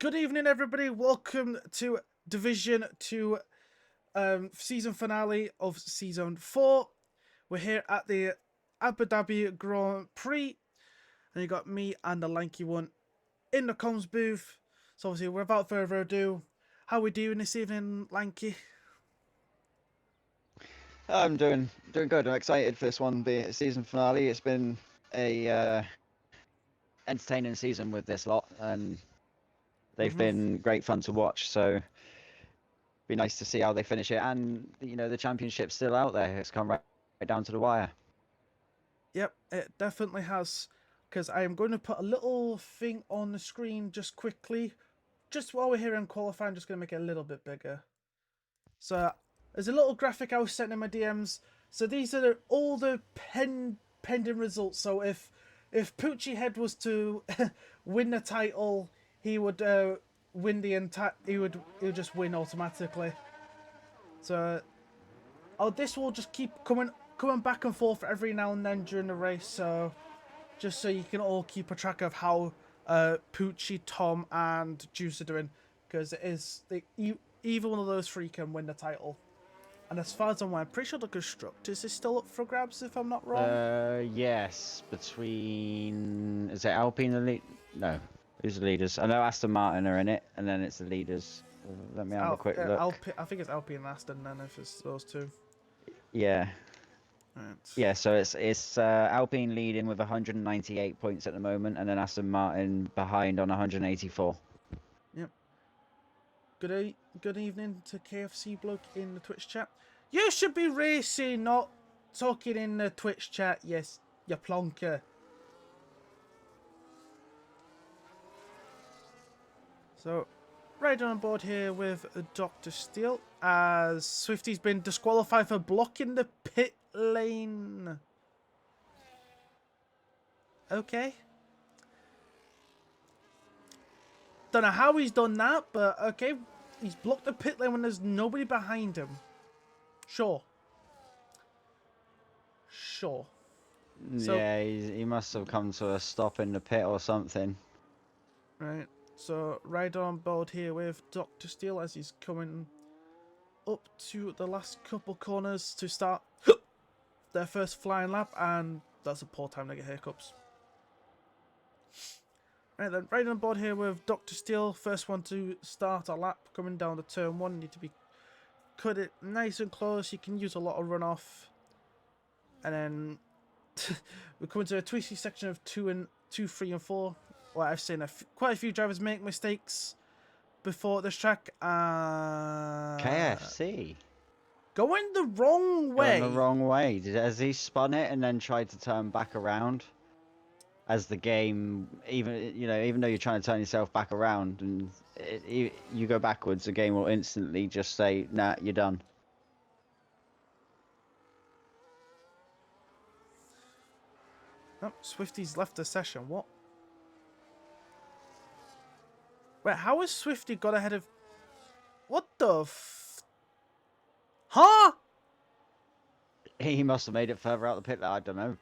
Good evening, everybody. Welcome to Division 2 season finale of Season 4. We're here at the Abu Dhabi Grand Prix. And you got me and the lanky one in the comms booth. So obviously, without further ado, how are we doing this evening, Lanky? I'm doing good. I'm excited for this one, the season finale. It's been a entertaining season with this lot, and they've been great fun to watch. So be nice to see how they finish it. And the championship's still out there. It's come right down to the wire. Yep, it definitely has. Because I am going to put a little thing on the screen just quickly. Just while we're here in qualifying, I'm just going to make it a little bit bigger. So there's a little graphic I was sent in my DMs. So these are all the pending results. So if Poochie Head was to win the title, he would win the entire. He would just win automatically. So this will just keep coming back and forth every now and then during the race. So just so you can all keep a track of how Poochie, Tom, and Juice are doing, because it is either one of those three can win the title. And as far as I'm aware, I'm pretty sure the constructors is still up for grabs, if I'm not wrong. Yes, is it Alpine the lead? No, who's the leaders? I know Aston Martin are in it, and then it's the leaders. Let me have a quick look. I think it's Alpine and Aston then, if it's those two. Yeah. Right. Yeah, so it's Alpine leading with 198 points at the moment, and then Aston Martin behind on 184. Yep. Good evening to KFC bloke in the Twitch chat. You should be racing, not talking in the Twitch chat. Yes, you plonker. So, right on board here with Dr. Steele, as Swifty's been disqualified for blocking the pit lane. Okay. Don't know how he's done that, but okay. He's blocked the pit lane when there's nobody behind him. Sure. So, yeah, he must have come to a stop in the pit or something. Right. So, right on board here with Dr. Steele as he's coming up to the last couple corners to start their first flying lap, and that's a poor time to get hiccups. Right then, right on board here with Dr. Steele, first one to start a lap, coming down the turn one, need to be cut it nice and close, you can use a lot of runoff, and then we're coming to a twisty section of 2, 3 and 4, where I've seen quite a few drivers make mistakes before this track. KFC Going the wrong way. Going the wrong way. Has he spun it and then tried to turn back around? As the game, even though you're trying to turn yourself back around and you go backwards, the game will instantly just say, "Nah, you're done." Oh, Swifty's left the session. What? Wait, how has Swifty got ahead of... What the Huh? He must have made it further out the pit. I don't know.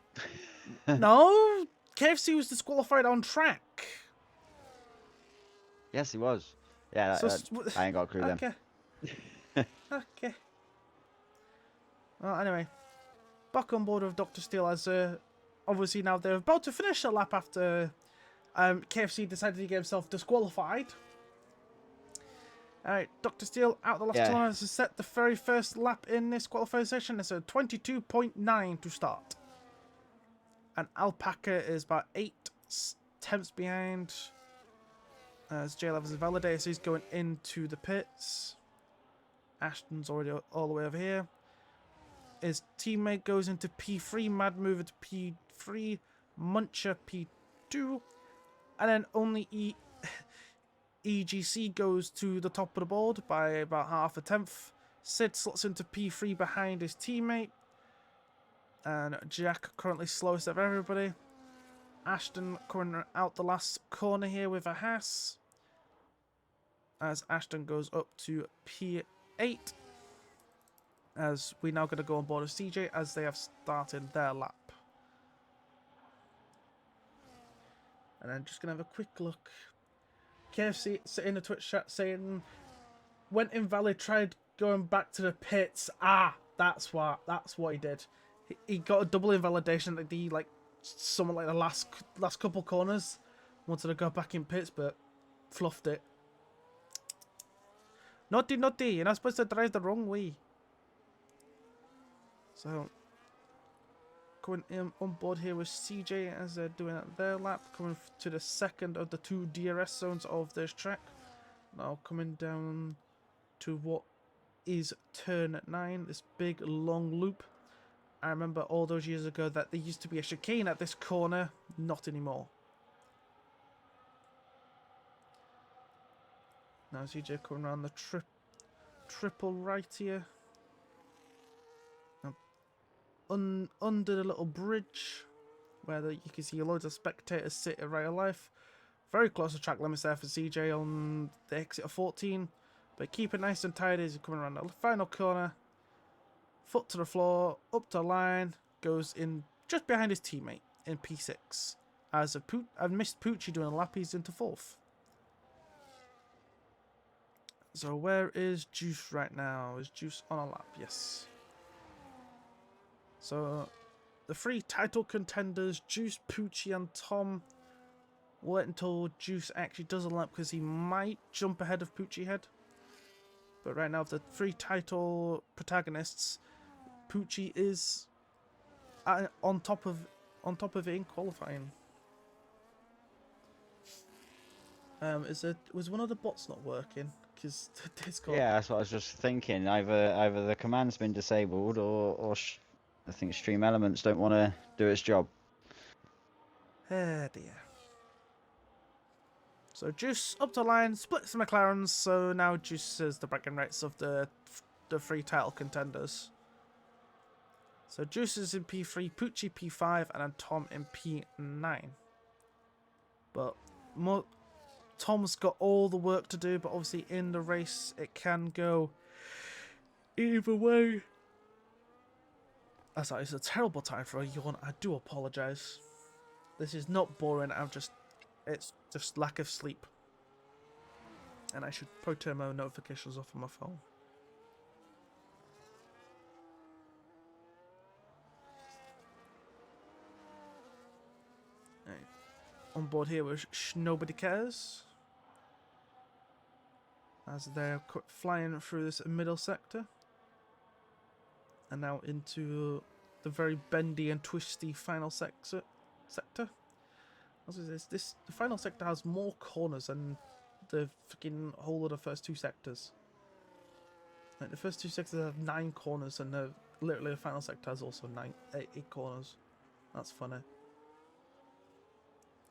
No, KFC was disqualified on track. Yes, he was. Yeah, I ain't got a clue okay. then. Okay. Well, anyway, back on board with Dr. Steele as obviously now they're about to finish a lap after KFC decided to get himself disqualified. Alright, Dr. Steele out the last corner to set the very first lap in this qualifying session. It's a 22.9 to start. And Alpaca is about 8 tenths behind. As J Levels is validated, so he's going into the pits. Ashton's already all the way over here. His teammate goes into P3, Mad Mover to P3, Muncher P2, and then only EGC goes to the top of the board by about half a tenth. Sid slots into P3 behind his teammate. And Jack currently slowest of everybody. Ashton coming out the last corner here with a Haas. As Ashton goes up to P8. As we now going to go on board with CJ as they have started their lap. And I'm just going to have a quick look KFC in the Twitch chat saying, "Went invalid, tried going back to the pits." Ah, that's what he did. He got a double invalidation at the somewhat like the last couple corners. Wanted to go back in pits, but fluffed it. Naughty, you're not supposed to drive the wrong way. So, going in on board here with CJ as they're doing their lap, coming to the second of the 2 DRS zones of this track. Now coming down to what is turn 9, this big long loop. I remember all those years ago that there used to be a chicane at this corner, not anymore. Now CJ coming around the triple right here. Now, under the little bridge where you can see loads of spectators sit at right of life. Very close to track limits there for CJ on the exit of 14. But keep it nice and tight as you're coming around the final corner. Foot to the floor, up to the line, goes in just behind his teammate in P6. As I've missed Poochie doing a lap, he's into 4th. So where is Juice right now? Is Juice on a lap? Yes. So the 3 title contenders, Juice, Poochie and Tom. We'll wait until Juice actually does a lap because he might jump ahead of Poochie Head. But right now the 3 title protagonists, Poochie is on top of it in qualifying. Was one of the bots not working? Because Discord. Yeah, that's what I was just thinking. Either the command's been disabled, or I think Stream Elements don't want to do its job. Oh dear. So Juice up to line, splits the McLarens. So now Juice is the bragging rights of the 3 title contenders. So Juice is in P3, Poochie P5, and then Tom in P9. But Tom's got all the work to do, but obviously in the race it can go either way. That's a terrible time for a yawn. I do apologise. This is not boring. It's just lack of sleep. And I should probably turn my notifications off on my phone. Right. On board here with Nobody Cares. As they're flying through this middle sector. And now into the very bendy and twisty final sector. The final sector has more corners than the freaking whole of the first 2 sectors. Like the first 2 sectors have 9 corners, and literally the final sector has also 8 corners. That's funny.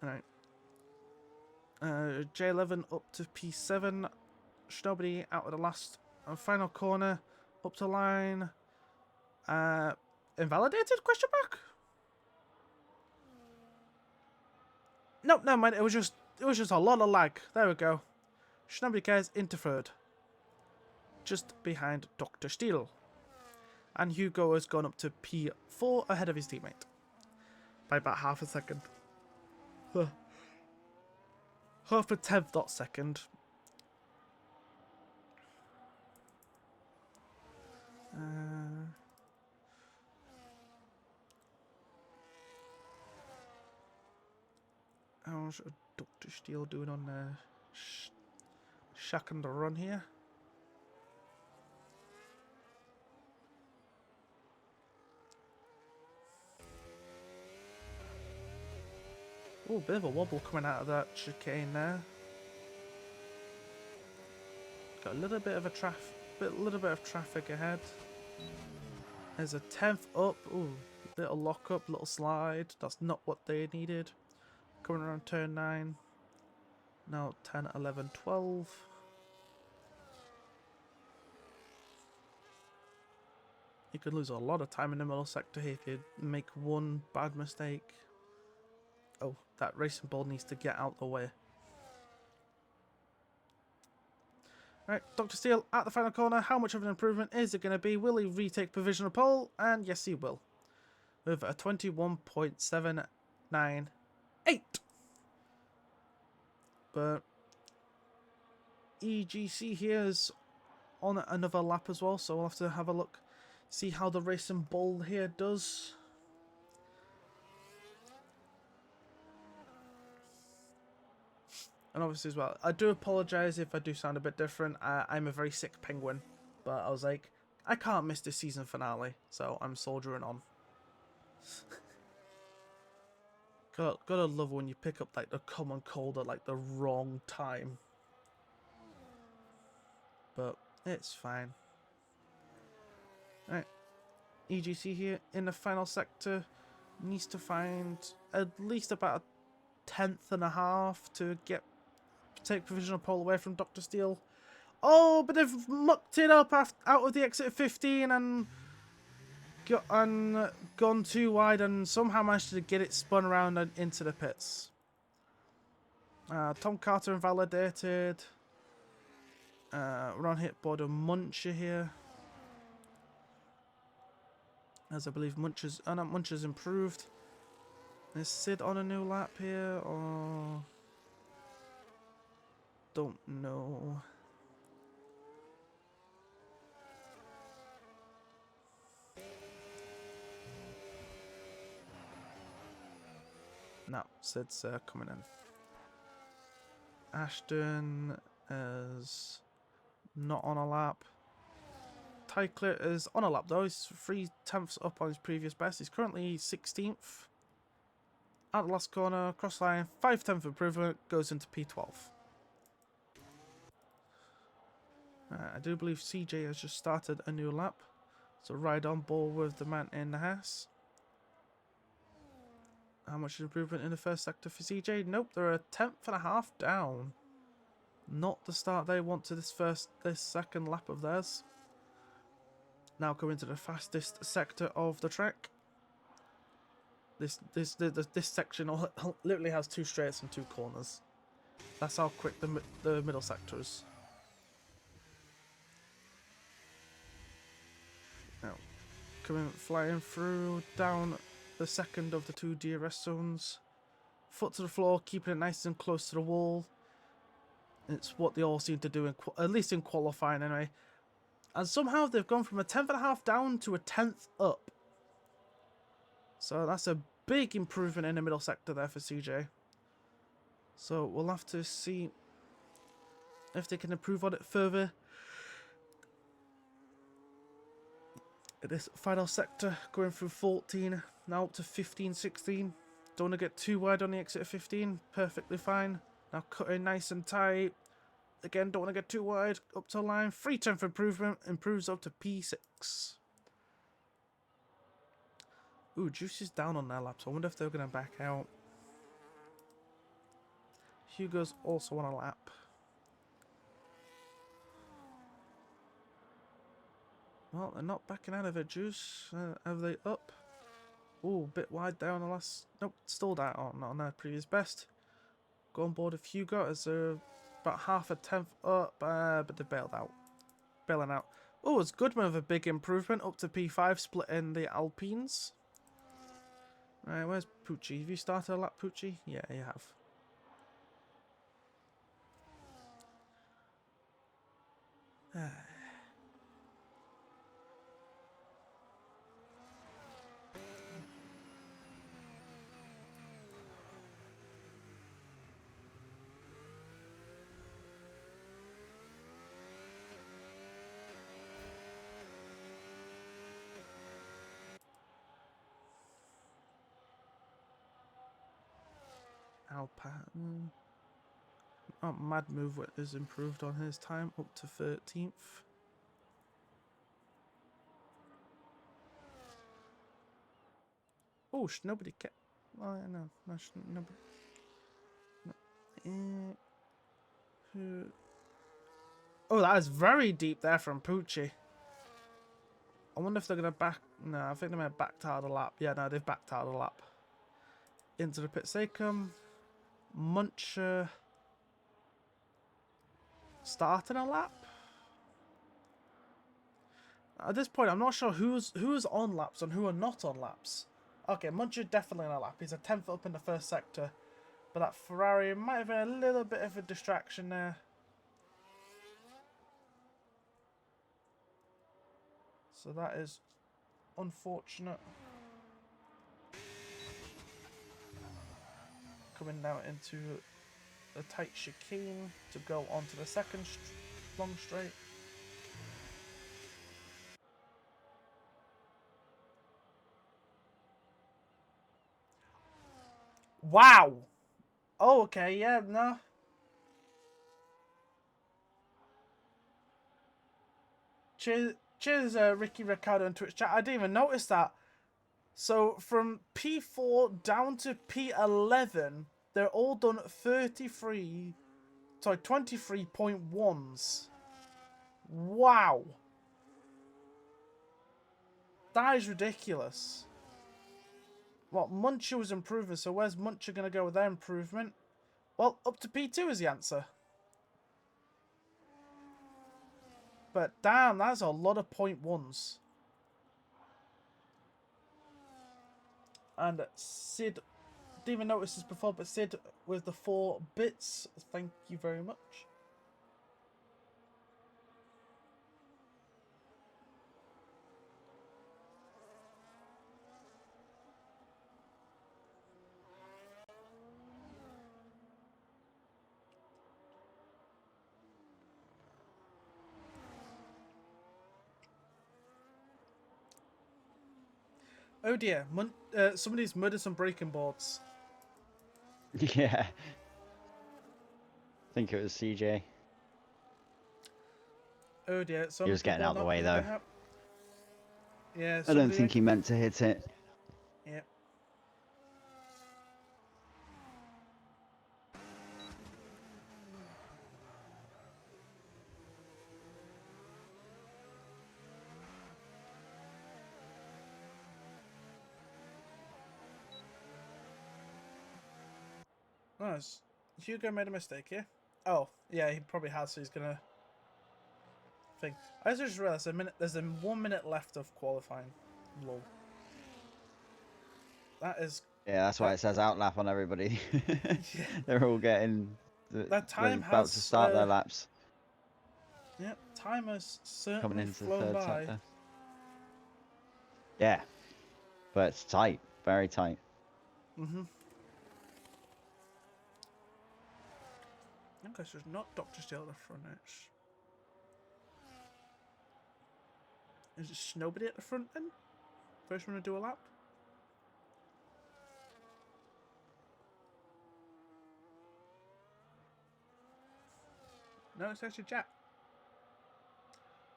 Alright. J11 up to P7. Nobody out of the last and final corner. Up to line. Invalidated? Question mark? Nope, never mind. It was just a lot of lag. There we go. Nobody Cares into 3rd. Just behind Dr. Steele. And Hugo has gone up to P4 ahead of his teammate. By about half a second. Half a 10th dot second. How's Dr. Steele doing on shack and the run here? Oh, bit of a wobble coming out of that chicane there. Got a little bit of traffic ahead. There's a 10th up. Ooh, little lock up, little slide. That's not what they needed. Coming around turn 9. Now 10, 11, 12. You could lose a lot of time in the middle sector here if you make one bad mistake. Oh, that racing ball needs to get out the way. Right, Dr. Steele at the final corner. How much of an improvement is it going to be? Will he retake provisional pole? And yes, he will. With a 21.798. But EGC here is on another lap as well, so we'll have to have a look, see how the Racing Bull here does. And obviously as well, I do apologise if I do sound a bit different. I'm a very sick penguin, but I was like, I can't miss this season finale, so I'm soldiering on. Gotta love when you pick up like the common cold at like the wrong time. But it's fine. Alright, EGC here in the final sector needs to find at least about a 10th to take provisional pole away from Dr. Steele. Oh, but they've mucked it up out of the exit 15 and gone too wide and somehow managed to get it spun around and into the pits. Tom Carter invalidated. We're on hit board of Muncher here. As I believe Muncher's improved. Is Sid on a new lap here or... Don't know. No, Sid's coming in. Ashton is not on a lap. Tycler is on a lap though. He's 3/10 up on his previous best. He's currently 16th. At the last corner, cross line, 5/10 improvement, goes into P12. I do believe CJ has just started a new lap. So right on ball with the man in the Haas. How much improvement in the first sector for CJ? Nope, they're a 10th down. Not the start they want to this second lap of theirs. Now coming to the fastest sector of the track. This section literally has 2 straights and 2 corners. That's how quick the middle sector is. Now, flying through down the second of the 2 DRS zones. Foot to the floor, keeping it nice and close to the wall. It's what they all seem to do, at least in qualifying anyway. And somehow they've gone from a 10th down to a 10th up. So that's a big improvement in the middle sector there for CJ. So we'll have to see if they can improve on it further. This final sector going through 14, now up to 15, 16. Don't want to get too wide on the exit of 15, perfectly fine. Now cutting nice and tight. Again, don't want to get too wide, up to line. 3/10 improvement, improves up to P6. Ooh, Juice is down on their laps. I wonder if they're going to back out. Hugo's also on a lap. Well, they're not backing out of it, Juice. Are they up? Ooh, a bit wide there on the last... Nope, still down. Oh, not on their previous best. Go on board with Hugo as they're about half a 10th up, but they bailed out. Bailing out. Oh, it's Goodman with a big improvement, up to P5, splitting the Alpines. Right, where's Pucci? Have you started a lap, Pucci? Yeah, you have. Alpine. Oh, Mad Move is improved on his time, up to 13th. Oh, nobody kept. Oh, no, nobody. No. Oh, that is very deep there from Pucci. I wonder if they're going to back... No, I think they may have backed out of the lap. Yeah, no, they've backed out of the lap. Into the pits they come. Muncher... starting a lap? At this point, I'm not sure who's on laps and who are not on laps. Okay, Muncher definitely on a lap. He's a 10th up in the first sector. But that Ferrari might have been a little bit of a distraction there. So that is unfortunate. Coming now into a tight chicane to go onto the second long straight. Wow! Oh, okay, yeah, no. Cheers, Ricky Ricardo on Twitch chat. I didn't even notice that. So from P4 down to P11, they're all done 23.1s. Wow. That is ridiculous. Well, Muncher was improving, so where's Muncher going to go with their improvement? Well, up to P2 is the answer. But damn, that's a lot of .1s. And Sid, didn't even notice this before, but Sid with the 4 bits, thank you very much. Oh dear, somebody's murdered some breaking boards. Yeah. I think it was CJ. Oh dear, He was getting out of the way though. Yeah, I don't think he meant to hit it. Yeah. Nice. Hugo made a mistake here. Oh, yeah, he probably has, so he's gonna think. I just realized there's a 1 minute left of qualifying. Lol. That is. Yeah, that's why it says outlap on everybody. Yeah. They're all getting. That time they're about has to start their laps. Yeah, time has certainly Coming into the flown third by. sector. Yeah, but it's tight, very tight. Okay, so it's not Dr. Steel at the front edge. Is it nobody at the front then? First one to do a lap? No, it's actually Jack.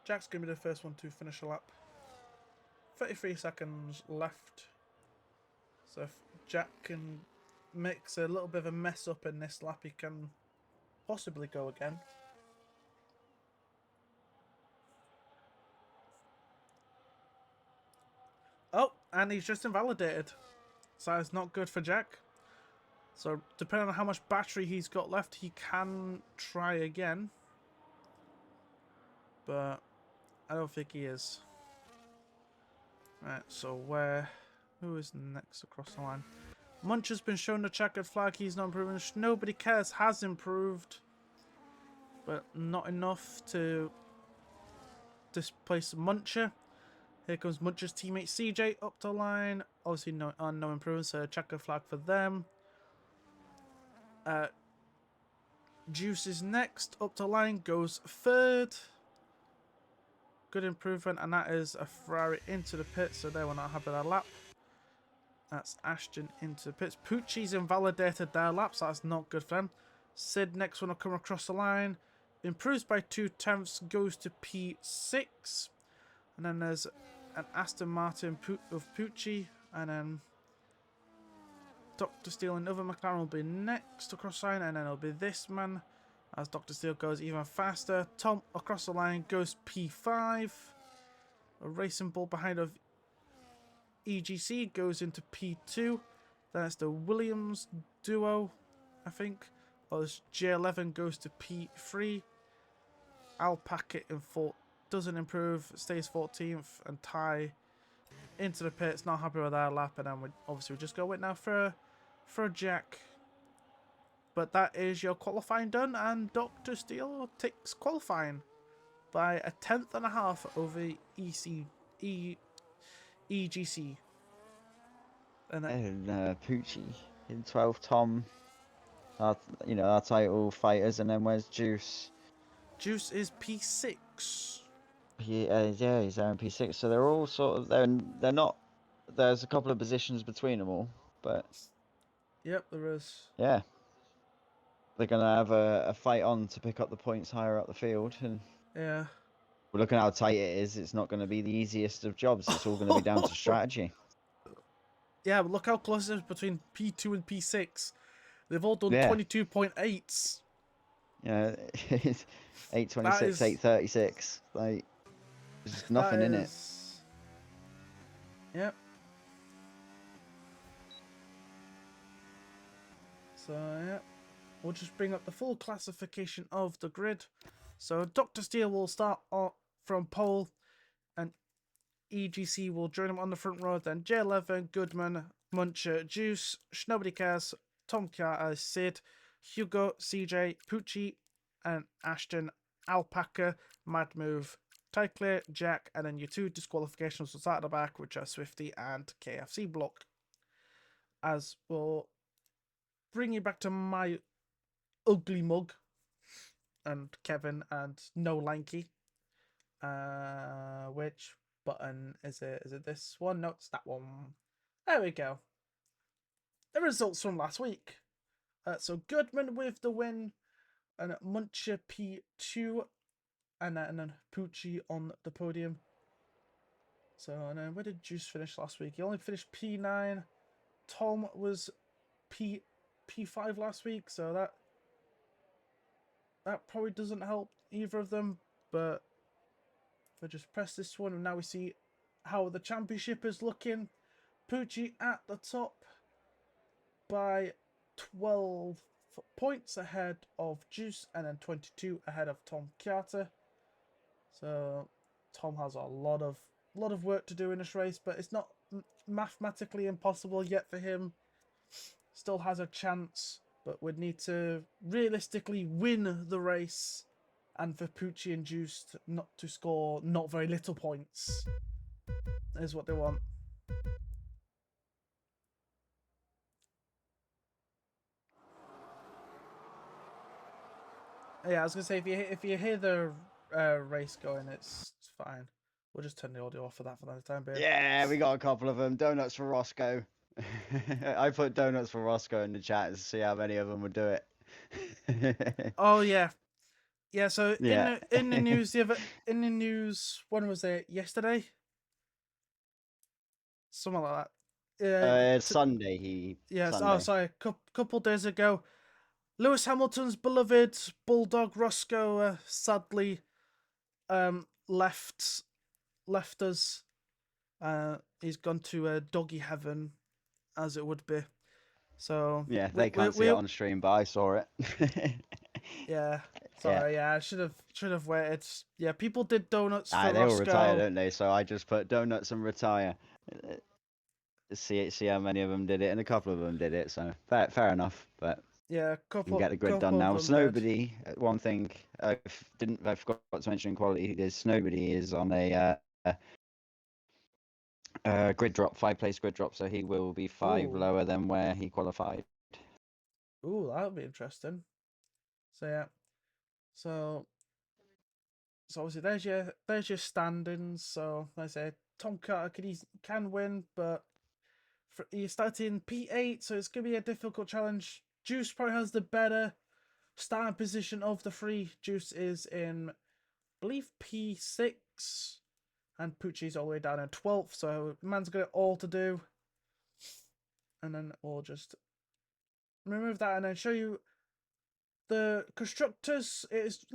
Jack's going to be the first one to finish a lap. 33 seconds left. So if Jack can mix a little bit of a mess up in this lap, he can possibly go again. Oh, and he's just invalidated. So it's not good for Jack. So depending on how much battery he's got left, he can try again. But I don't think he is. Right, so who is next across the line? Munch has been shown the checkered flag. He's not improving. Nobody cares has improved, but not enough to displace Muncher. Here comes Muncher's teammate CJ up the line. Obviously, no improvement, so checkered flag for them. Juice is next up the line, goes third. Good improvement, and that is a Ferrari into the pit, so they will not have a lap. That's Ashton into the pits. Pucci's invalidated their laps. That's not good for them. Sid, next one will come across the line. Improves by 2/10, goes to P6. And then there's an Aston Martin of Pucci. And then Dr. Steel and other McLaren will be next across the line. And then it'll be this man as Dr. Steel goes even faster. Tom across the line goes P5. A racing ball behind of EGC goes into P2. Then it's the Williams duo, I think. Or this J11 goes to P3. Al Packet in 4th doesn't improve, stays 14th, and Ty into the pits, not happy with our lap, and then we just go wait now for a Jack. But that is your qualifying done, and Dr. Steel takes qualifying by a 10th and a half over EGC. And Poochie in 12th. Tom, our title fighters, and then where's Juice? Juice is P6. Yeah, he's there in P6. So they're all sort of they're not. There's a couple of positions between them all, but Yep, there is. yeah, they're gonna have a fight on to pick up the points higher up the field, and Yeah. we're looking how tight it is. It's not going to be the easiest of jobs. It's all going to be down to strategy. Yeah, but look how close it is between P2 and P6. They've all done Yeah. 22.8s. Yeah, it's 826, is 836. Like, there's just nothing in it. Yep. So yeah, we'll just bring up the full classification of the grid. So Dr. Steel will start from pole, and EGC will join him on the front row. Then J11, Goodman, Muncher, Juice, Nobody Cares, Tom Carter, Sid, Hugo, CJ, Poochie, and Ashton, Alpaca, Mad Move, Tyclear, Jack, and then your two disqualifications will start at the back, which are Swifty and KFC Block. As we'll bring you back to my ugly mug and Kevin and No Lanky. Which button is it? Is it this one? No, it's that one. There we go. The results from last week. So Goodman with the win, and Muncher P2, and then Poochie on the podium. So, and then where did Juice finish last week? He only finished P9. Tom was P5 last week, so that probably doesn't help either of them. But if I just press this one, and now we see how the championship is looking. Poochie at the top by 12 points ahead of Juice, and then 22 ahead of Tom Carter. So Tom has a lot of work to do in this race, but it's not mathematically impossible yet for him. Still has a chance, but would need to realistically win the race, and for Poochie and Juice not to score not very little points is what they want. Yeah, I was gonna say if you hear the race going, it's fine. We'll just turn the audio off for that for the time being. Yeah, we got a couple of them. Donuts for Roscoe. I put donuts for Roscoe in the chat to see how many of them would do it. Oh yeah, yeah. So Yeah. in the news when was it? Yesterday, something like that. Sunday. Yes. Sunday. Oh, sorry. Couple days ago, Lewis Hamilton's beloved bulldog Roscoe sadly left us. He's gone to doggy heaven, as it would be. So Yeah, they can't see it on stream, but I saw it. Yeah. Sorry, yeah, I should have waited. Yeah, people did donuts for they all Roscoe. retire, don't they? So I just put donuts and retire. See how many of them did it, and a couple of them did it. So fair enough. But yeah, you can get the grid done now. Snowbody. One thing I forgot to mention in quality is Snowbody is on a grid drop, 5-place grid drop, so he will be 5 lower than where he qualified. Ooh, that'll be interesting. So yeah, so obviously there's your standings. So like I say, Tom Carter can win, but he's starting P8, so it's gonna be a difficult challenge. Juice probably has the better starting position of the three. Juice is in, I believe, P6. And Poochie's all the way down in 12th, so man's got it all to do. And then we'll just remove that and then show you the constructors. It is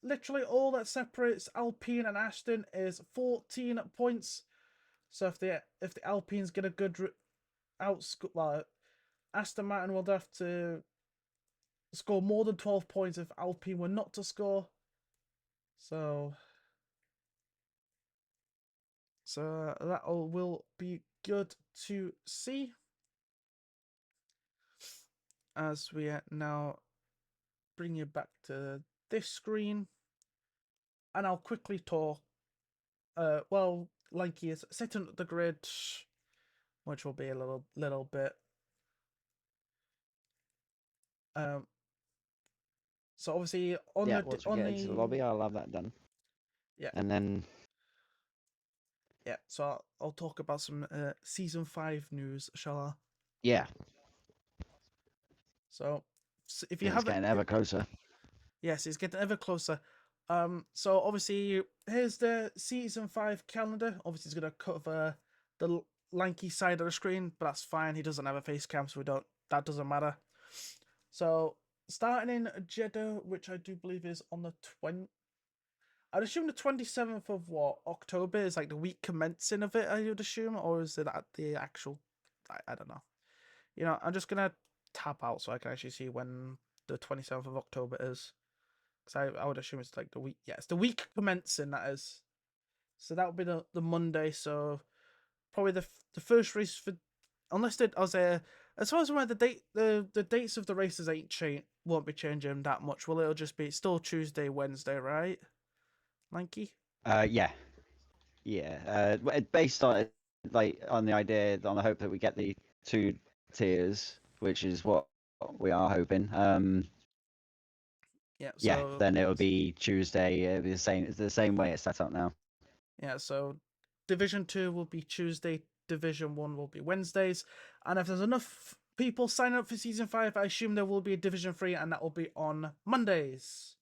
literally all that separates Alpine and Aston is 14 points. So if the Alpines get a good Aston Martin will have to score more than 12 points if Alpine were not to score. So that will be good to see. As we now bring you back to this screen, and I'll quickly talk. Well, Lanky is setting up the grid, which will be a little bit. So obviously once we get into the lobby, I'll have that done. Yeah. And then yeah, so I'll talk about some season 5 news, shall I? Yeah. So if you It's haven't, getting ever closer. yes, it's getting ever closer. So obviously here's the season 5 calendar. Obviously it's gonna cover the Lanky side of the screen, but that's fine. He doesn't have a face cam, so that doesn't matter. So starting in Jeddah, which I do believe is on the I'd assume the 27th of October is like the week commencing of it, I would assume, or is it at the actual? I don't know. You know, I'm just gonna tap out so I can actually see when the 27th of October is, because I would assume it's like the week. Yeah, it's the week commencing, that is. So that would be the Monday. So probably the first race for, unless it was as far as I'm aware, the dates of the races won't be changing that much. Well, it'll just be still Tuesday, Wednesday, right? Lanky. Yeah. Based on on the idea, on the hope that we get the 2 tiers, which is what we are hoping. Yeah. Yeah. So Then it'll be Tuesday. It'll be the same. It's the same way it's set up now. yeah. So Division 2 will be Tuesday. Division 1 will be Wednesdays. And if there's enough people signing up for season 5, I assume there will be a Division 3, and that will be on Mondays,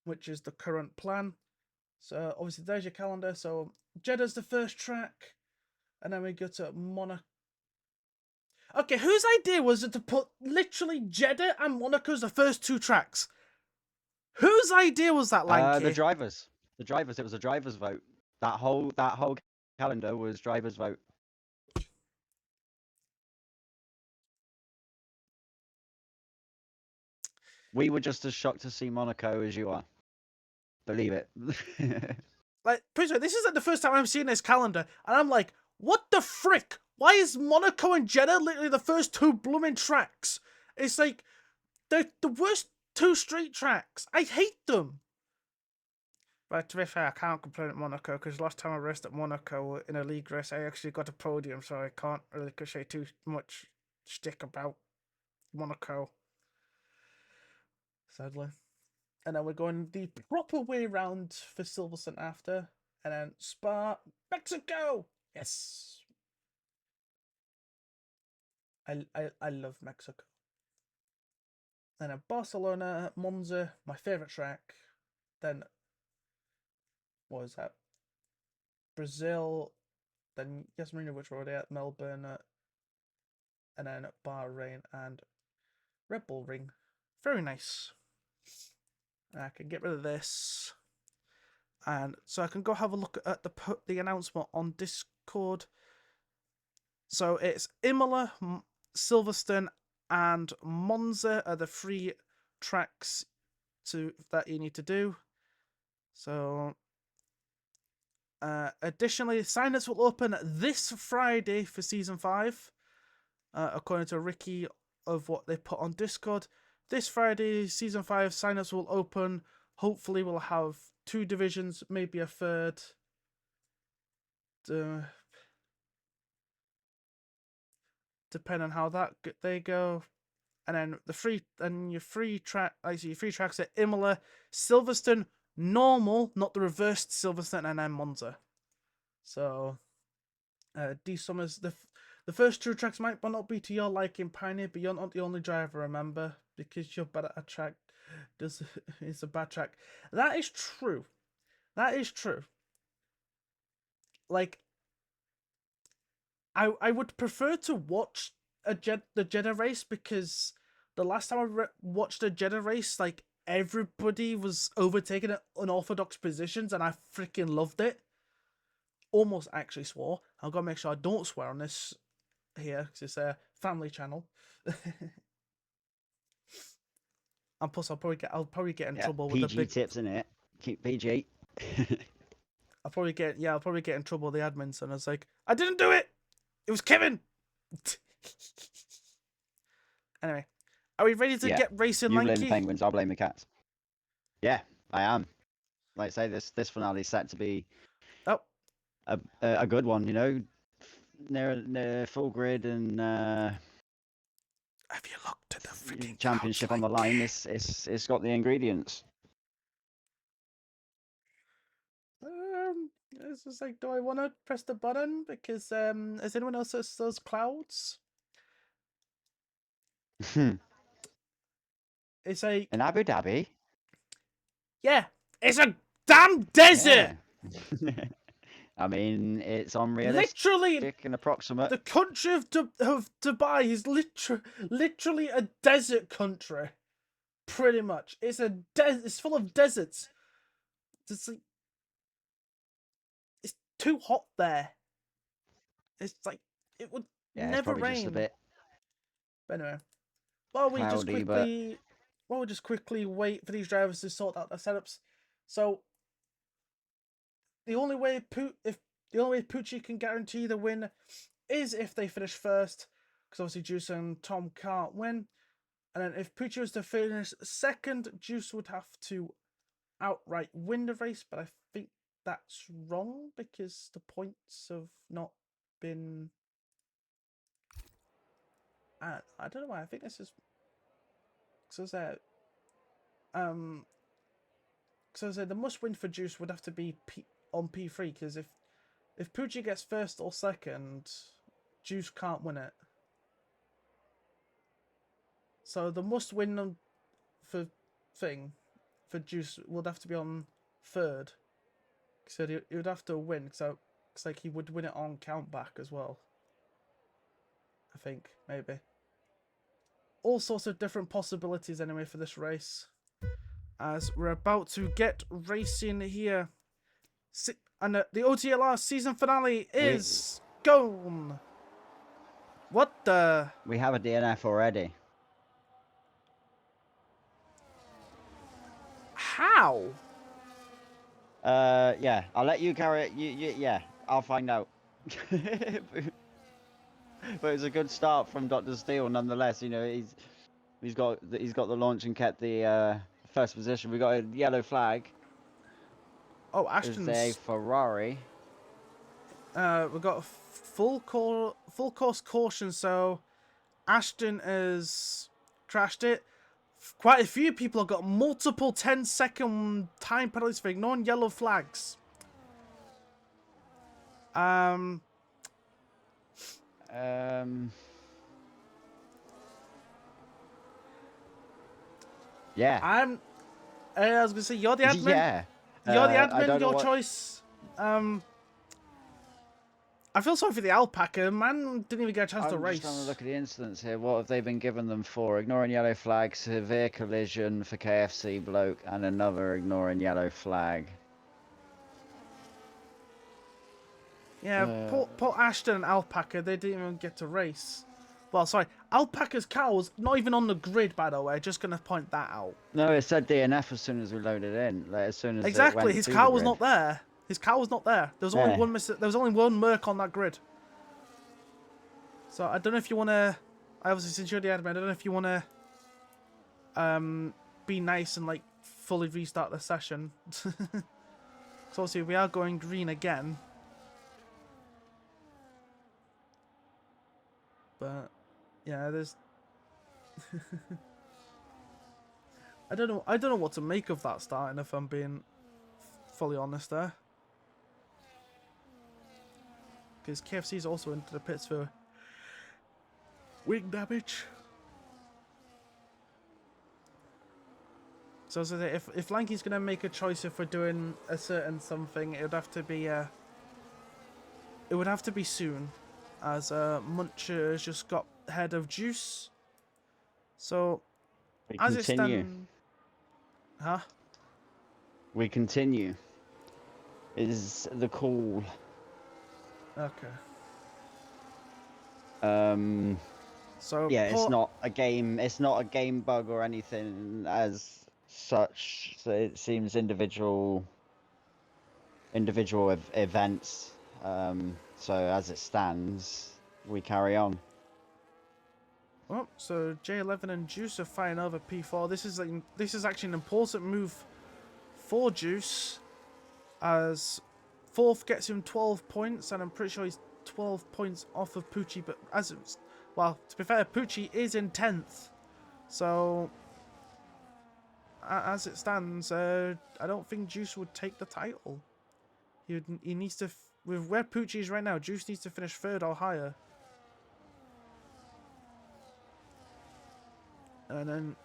which is the current plan. So obviously there's your calendar. So Jeddah's the first track, and then we go to Monaco. Okay, whose idea was it to put literally Jeddah and Monaco as the first 2 tracks? Whose idea was that, Lanky? The drivers. The drivers. It was a drivers' vote. That whole calendar was drivers' vote. We were just as shocked to see Monaco as you are. Believe it. Like, pretty sure this is like the first time I'm seeing this calendar, and I'm like, what the frick? Why is Monaco and Jeddah literally the first 2 blooming tracks? It's like they're the worst 2 street tracks. I hate them. But to be fair, I can't complain at Monaco, because last time I raced at Monaco in a league race, I actually got a podium, so I can't really say too much stick about Monaco, sadly. And then we're going the proper way round for Silverstone after, and then Spa, Mexico. Yes, I love Mexico. And then Barcelona, Monza, my favorite track. Then what was that? Brazil. Then Yas Marina, which we're already at, Melbourne, and then Bahrain and Red Bull Ring. Very nice. And I can get rid of this, and so I can go have a look at the announcement on Discord. So it's Imola, Silverstone, and Monza are the 3 tracks that you need to do. So additionally, sign-ups will open this Friday for season 5, according to Ricky of what they put on Discord. This Friday, season 5 sign-ups will open. Hopefully we'll have 2 divisions, maybe a third. Depending on how they go. And then your free track, your 3 tracks are Imola, Silverstone, normal, not the reversed Silverstone, and then Monza. So D Summers, the first 2 tracks might not be to your liking, Pioneer, but you're not the only driver, remember, because you're bad at a track. It's a bad track. That is true. That is true. Like, I would prefer to watch the Jeddah race, because the last time I watched a Jeddah race, like, everybody was overtaking unorthodox positions, and I freaking loved it. Almost actually swore. I've got to make sure I don't swear on this here, because it's a family channel. And plus, I'll probably get in trouble with the PG tips in it. Keep PG. I'll probably get in trouble with the admins, and I was like, I didn't do it. It was Kevin. Anyway, are we ready to get racing, You Lanky? blame the penguins, I'll blame the cats. Yeah, I am. Like I say, this finale is set to be a good one, you know, near full grid and Have you looked at the freaking championship clouds on the like line. It's got the ingredients. It's just like, do I want to press the button? Because has anyone else noticed those clouds? In It's like, Abu Dhabi. yeah, it's a damn desert. Yeah. I mean, it's unrealistic Literally, and approximate. the country of Dubai is literally a desert country. Pretty much, it's full of deserts. It's like, it's too hot there. It's like it would Yeah, it's never probably just a rain. bit But anyway, while we cloudy, but just quickly wait for these drivers to sort out their setups. So the only way Pucci can guarantee the win is if they finish first, because obviously Juice and Tom can't win. And then if Pucci was to finish second, Juice would have to outright win the race. But I think that's wrong because the points have not been. I don't know why. I think this is so that so the must win for Juice would have to be on P3 because if Pucci gets first or second, Juice can't win it. So the must win for Juice would have to be on third. So he would have to win. So it's like he would win it on countback as well. I think maybe. All sorts of different possibilities anyway for this race. As we're about to get racing here. And the OTLR season finale is gone. What the? we have a DNF already. How? Yeah, I'll let you carry it. Yeah, I'll find out. But it's a good start from Dr. Steele, nonetheless. You know, he's got the launch and kept the first position. We got a yellow flag. Oh, Is a Ashton's. Ferrari. We've got a full course caution, so Ashton has crashed it. Quite a few people have got multiple 10-second time penalties for ignoring yellow flags. Yeah. I was gonna say you're the admin. Yeah. You're the I don't admin. know Your what... choice. I feel sorry for the alpaca. Man didn't even get a chance to race. I'm just having a look at the incidents here. What have they been given them for? Ignoring yellow flag, severe collision for KFC bloke, and another ignoring yellow flag. Yeah, poor Ashton and Alpaca, they didn't even get to race. Well, sorry, Alpaca's car was not even on the grid, by the way. Just going to point that out. No, it said DNF as soon as we loaded in. Like, as soon as exactly, his car was not there. His car was not there. There was only one there was only one Merc on that grid. So I don't know if you want to. I obviously, since you're the admin, I don't know if you want to be nice and like fully restart the session. So obviously we are going green again. But yeah, there's I don't know what to make of that starting, if I'm being fully honest there. Because KFC's also into the pits for wing damage. So if Lanky's gonna make a choice, if we're doing a certain something, it would have to be soon, as Muncher has just got ahead of Juice. So as it stands, huh? We continue. Is the call. Okay. So yeah, it's not a game. It's not a game bug or anything as such. So it seems individual events. So as it stands, we carry on. Oh, so J11 and Juice are fighting over P4. This is actually an important move for Juice, as Fourth gets him 12 points, and I'm pretty sure he's 12 points off of Pucci. But as it's, well, to be fair, Pucci is in 10th. So, as it stands, I don't think Juice would take the title. He needs to, with where Pucci is right now, Juice needs to finish 3rd or higher. And then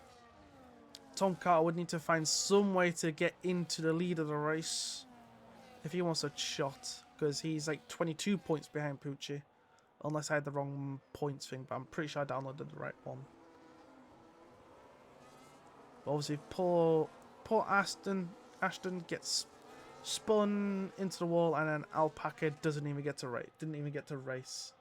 Tom Carter would need to find some way to get into the lead of the race if he wants a shot, because he's like 22 points behind Pucci. Unless I had the wrong points thing, but I'm pretty sure I downloaded the right one. But obviously, poor Ashton gets spun into the wall, and then Alpaca didn't even get to race.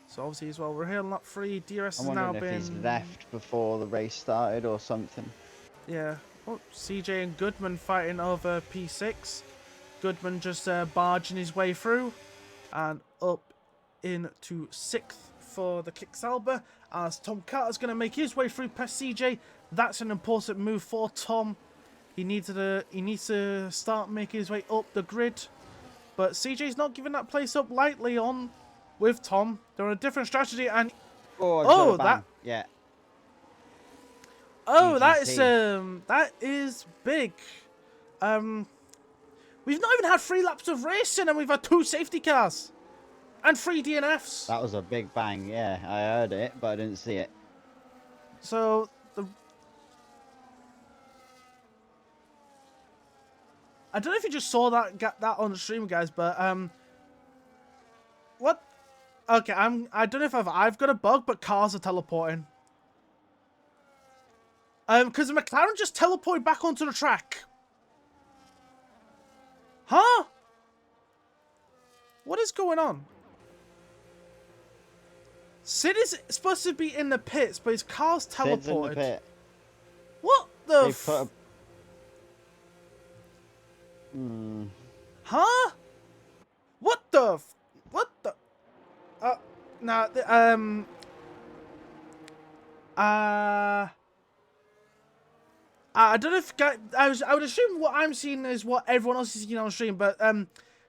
So obviously as well, we're here on lap 3. DRS has I'm now wondering if he's been left before the race started or something. Yeah. Oh, CJ and Goodman fighting over P6. Goodman just barging his way through and up into 6th for the Kicksalber, as Tom Carter's going to make his way through past CJ. That's an important move for Tom. He needs to start making his way up the grid, but CJ's not giving that place up lightly on with Tom. They're on a different strategy, and that yeah. Oh, GGT. that is big. We've not even had 3 laps of racing, and we've had 2 safety cars and 3 DNFs. That was a big bang. Yeah, I heard it, but I didn't see it. So I don't know if you just saw that on the stream, guys, but what? Okay, I don't know if I've got a bug, but cars are teleporting. Because the McLaren just teleported back onto the track. Huh? What is going on? Sid is supposed to be in the pits, but his car's teleported. Sid's in the pit. What the Huh? What the What the now I don't know if I would assume what I'm seeing is what everyone else is seeing on stream, but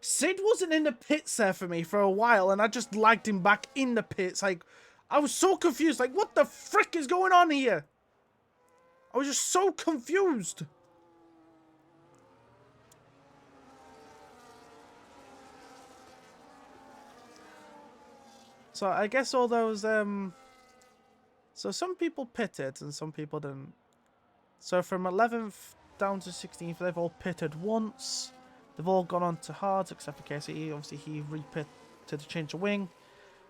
Sid wasn't in the pits there for me for a while, and I just lagged him back in the pits. Like, I was so confused. Like, what the frick is going on here? I was just so confused. So I guess all those so some people pitted and some people didn't. So from 11th down to 16th, they've all pitted once. They've all gone on to hards, except for KCE. Obviously, he repit to change the wing.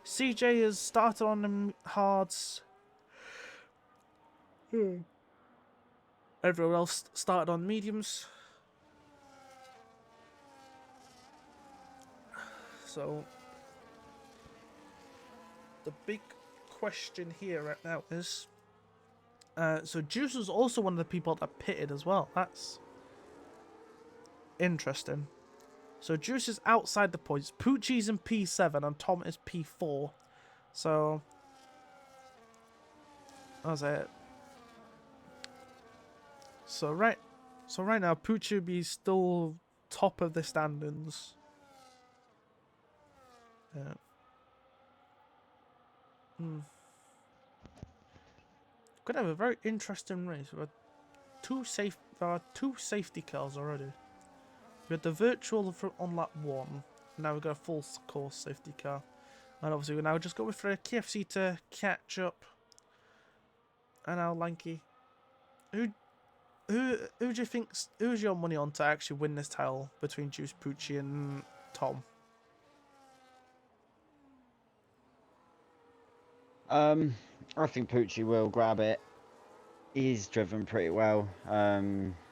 CJ has started on the hards. Everyone else started on mediums. So the big question here right now is... so Juice was also one of the people that pitted as well. That's interesting. So Juice is outside the points. Pucci's in P7 and Tom is P4. So that was it. So right now Pucci would be still top of the standings. Yeah. Gonna have a very interesting race. There are two safety cars already. We had the virtual on lap 1. Now we've got a full course safety car. And obviously we now just go for a KFC to catch up. And now Lanky. Who do you think, who's your money on to actually win this title between Juice, Pucci and Tom? I think Pucci will grab it. He's driven pretty well.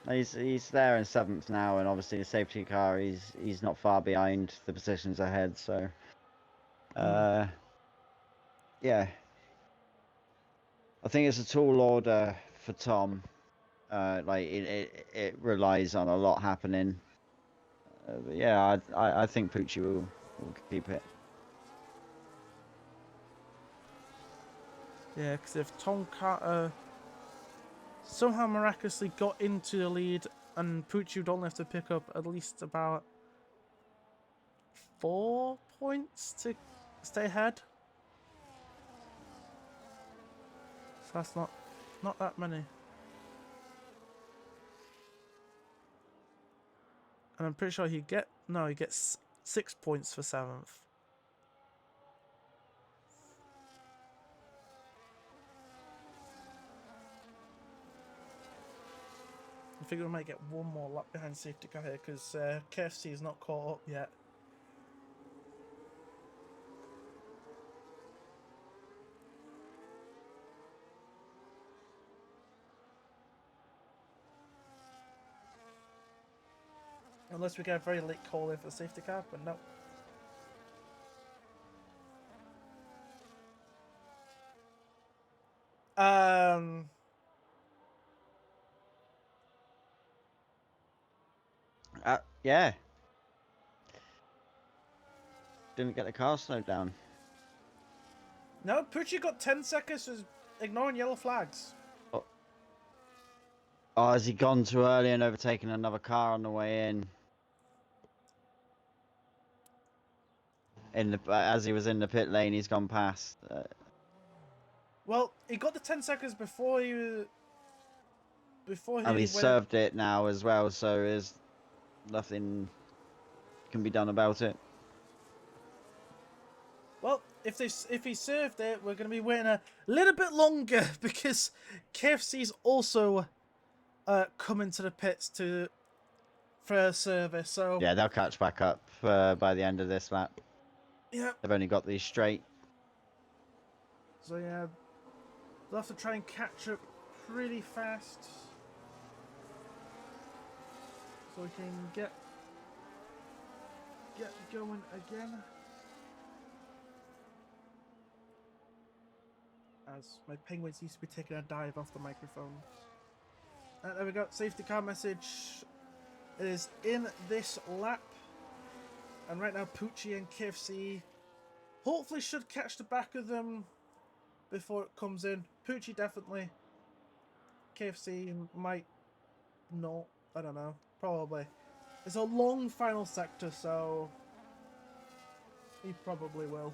He's there in 7th now, and obviously the safety car, he's not far behind the positions ahead. So, yeah, I think it's a tall order for Tom. Like it relies on a lot happening. But yeah, I think Pucci will keep it. Yeah, because if Tom Carter somehow miraculously got into the lead and Pucci would only have to pick up at least about 4 points to stay ahead. So that's not that many. And I'm pretty sure he gets 6 points for 7th. I think we might get one more lap behind safety car here because KFC is not caught up yet. Unless we get a very late call in for the safety car, but no. Yeah. Didn't get the car slowed down. No, Pucci got 10 seconds for ignoring yellow flags. Oh, has he gone too early and overtaken another car on the way in? As he was in the pit lane, he's gone past. Well, he got the 10 seconds before he And he went. served it now as well, so there's nothing can be done about it. Well, if he served it, we're going to be waiting a little bit longer because KFC's also coming to the pits for a service. So Yeah, they'll catch back up by the end of this lap. yeah. They've only got these straight. So yeah, they'll have to try and catch up pretty fast so we can get going again. As my penguin seems to be taking a dive off the microphone. There we go. Safety car message. It is in this lap. And right now, Pucci and KFC hopefully should catch the back of them before it comes in. Pucci definitely. KFC might not. I don't know. Probably. It's a long final sector, so he probably will.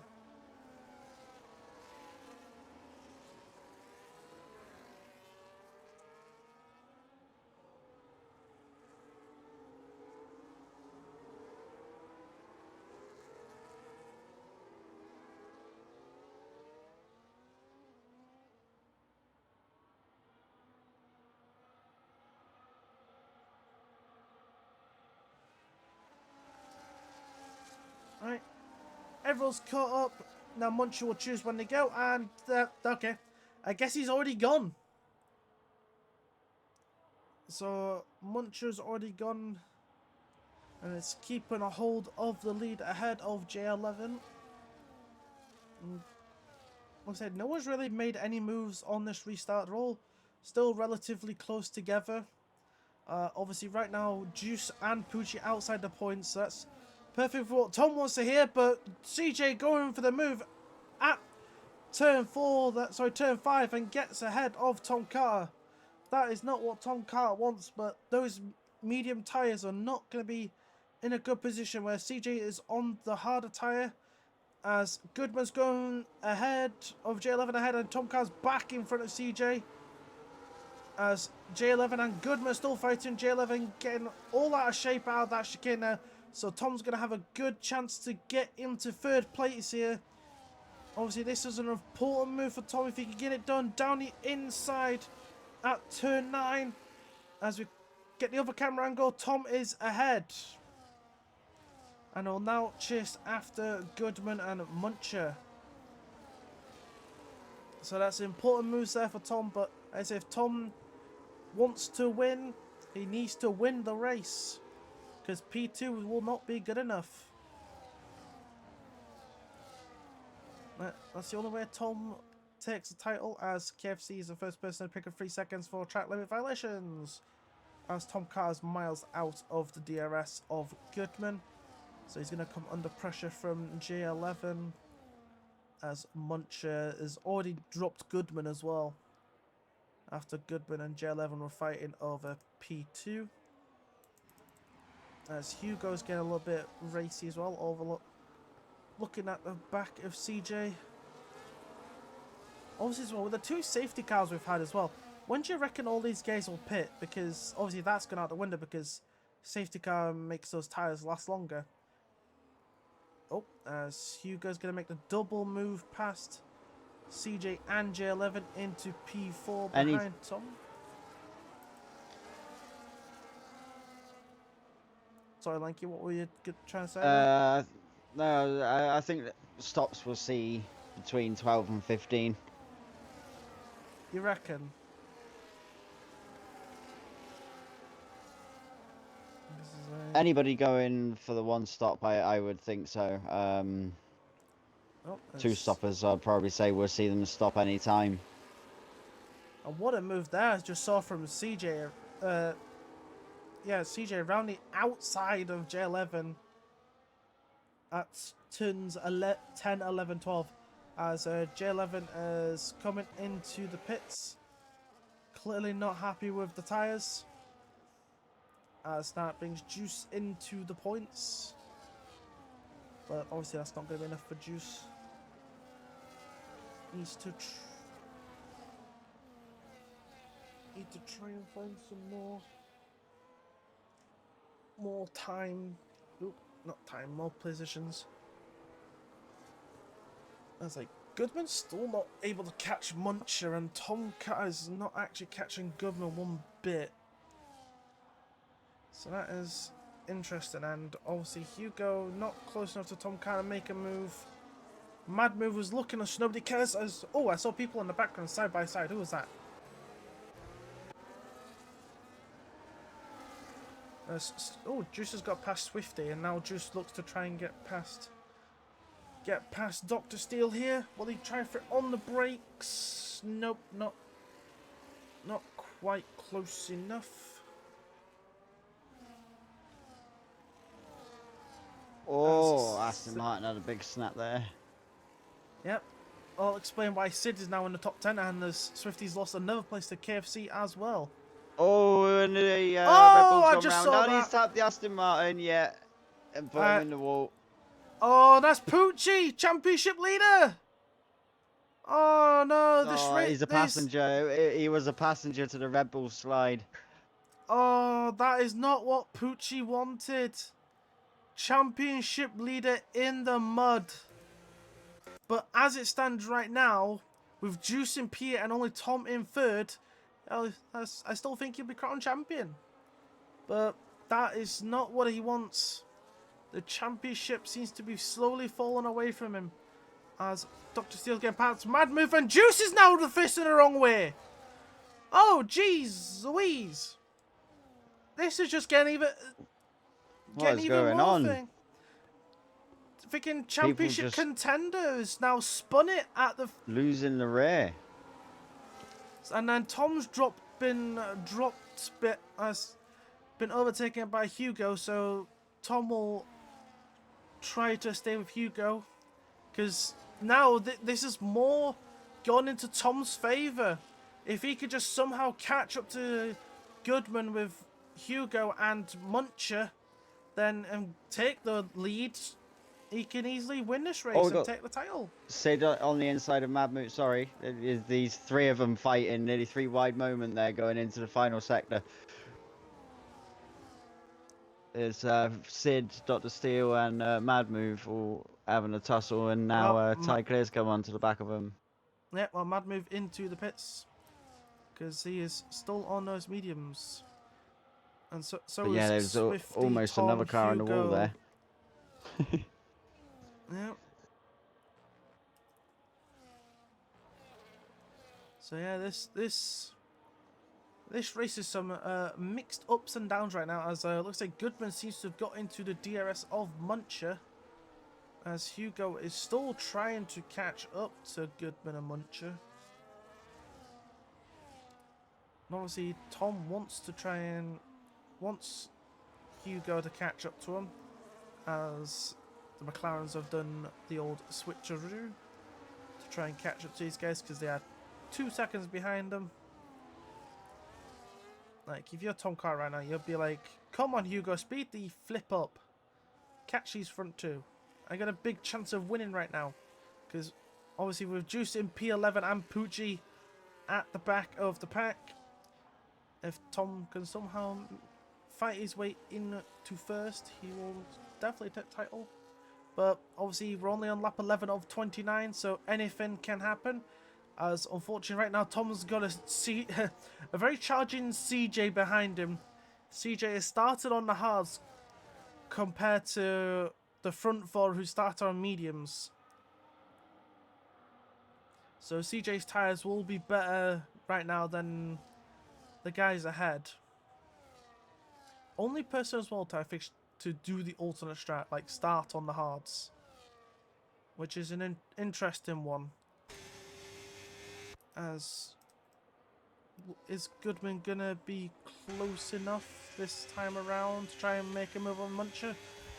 Right. Everyone's caught up. Now Muncher will choose when they go, and okay. I guess he's already gone. So Muncher's already gone. And it's keeping a hold of the lead ahead of J11. Like I said, no one's really made any moves on this restart. They're all still relatively close together. Obviously, right now, Juice and Pucci outside the points. So that's perfect for what Tom wants to hear. But CJ going for the move at turn 5 and gets ahead of Tom Carter. That is not what Tom Carter wants, but those medium tyres are not going to be in a good position where CJ is on the harder tyre as Goodman's going ahead of J11 ahead and Tom Carter's back in front of CJ as J11 and Goodman are still fighting. J11 getting all out of shape out of that chicane now, so Tom's going to have a good chance to get into third place here. Obviously this is an important move for Tom if he can get it done down the inside at turn 9. As we get the other camera angle, Tom is ahead. And will now chase after Goodman and Muncher. So that's important moves there for Tom, but as if Tom wants to win, he needs to win the race. Because P2 will not be good enough. That's the only way Tom takes the title, as KFC is the first person to pick up 3 seconds for track limit violations. As Tom Carter's miles out of the DRS of Goodman. So he's going to come under pressure from J11. As Muncher has already dropped Goodman as well. After Goodman and J11 were fighting over P2. As Hugo's getting a little bit racy as well. Looking at the back of CJ. Obviously as well, with the 2 safety cars we've had as well, when do you reckon all these guys will pit? Because obviously that's gone out the window because safety car makes those tyres last longer. Oh, as Hugo's going to make the double move past CJ and J11 into P4 behind Tom. Sorry, Lanky, what were you trying to say there? No, I think that stops we'll see between 12 and 15. You reckon? Anybody going for the 1 stop, I would think so. 2 stoppers, I'd probably say we'll see them stop any time. And what a move there! I just saw from CJ. CJ around the outside of J11 at turns 10, 11, 12. As J11 is coming into the pits. Clearly not happy with the tyres. As that brings Juice into the points. But obviously that's not going to be enough for Juice. Needs to try and find some more time. Oop, not time, more positions. I was like, Goodman's still not able to catch Muncher, and Tomcat is not actually catching Goodman one bit. So that is interesting, and obviously Hugo not close enough to Tomcat to make a move. Mad Move was looking as nobody cares. As oh, I saw people in the background side by side. Who was that? Juice has got past Swifty, and now Juice looks to try and get past Dr. Steel here. Will he try for it on the brakes? Nope, not quite close enough. Oh, Aston Martin had a big snap there. Yep. I'll explain why Sid is now in the top 10, and there's Swifty's lost another place to KFC as well. Oh, and the Red Bull's gone round. Now he's tapped the Aston Martin, yeah, and put him in the wall. Oh, that's Pucci, championship leader. Oh no, he's a passenger. He was a passenger to the Red Bull slide. Oh, that is not what Pucci wanted. Championship leader in the mud. But as it stands right now, with Juice in P and only Tom in third, I still think he'll be crowned champion. But that is not what he wants. The championship seems to be slowly falling away from him. As Dr. Steele's getting past Mad Move, and Juice is now the fist in the wrong way. Oh, jeez Louise. This is just getting even... What is going on? Freaking championship contenders now spun it at the... Losing the rear. And then Tom's been overtaken by Hugo, so Tom will try to stay with Hugo. Because now this is more gone into Tom's favour. If he could just somehow catch up to Goodman with Hugo and Muncher, then take the lead, he can easily win this race and take the title. Sid on the inside of Mad Moot, sorry. These 3 of them fighting, nearly 3 wide moment there going into the final sector. There's Sid, Dr. Steele and Mad Move all having a tussle, and now Ty Clear's come onto the back of him. Yeah, well, Mad Move into the pits because he is still on those mediums. And so yeah, there's almost Tom, another car Hugo. on the wall there. Yeah. So yeah, this race is some mixed ups and downs right now, as looks like Goodman seems to have got into the DRS of Muncher, as Hugo is still trying to catch up to Goodman and Muncher. And obviously Tom wants Hugo to catch up to him, as the McLarens have done the old switcheroo to try and catch up to these guys because they are 2 seconds behind them. Like, if you're Tom Carr right now, you'll be like, come on, Hugo, speed the flip up. Catch these front two. I got a big chance of winning right now. Because, obviously, with Juice in P11 and Poochie at the back of the pack, if Tom can somehow fight his way in to first, he will definitely take title. But, obviously, we're only on lap 11 of 29, so anything can happen. As unfortunately right now Tom's got a very charging CJ behind him. CJ has started on the hards compared to the front four who started on mediums. So CJ's tyres will be better right now than the guys ahead. Only person as well to fix to do the alternate strat, like start on the hards. Which is an interesting one. As is Goodman gonna be close enough this time around to try and make a move on Muncher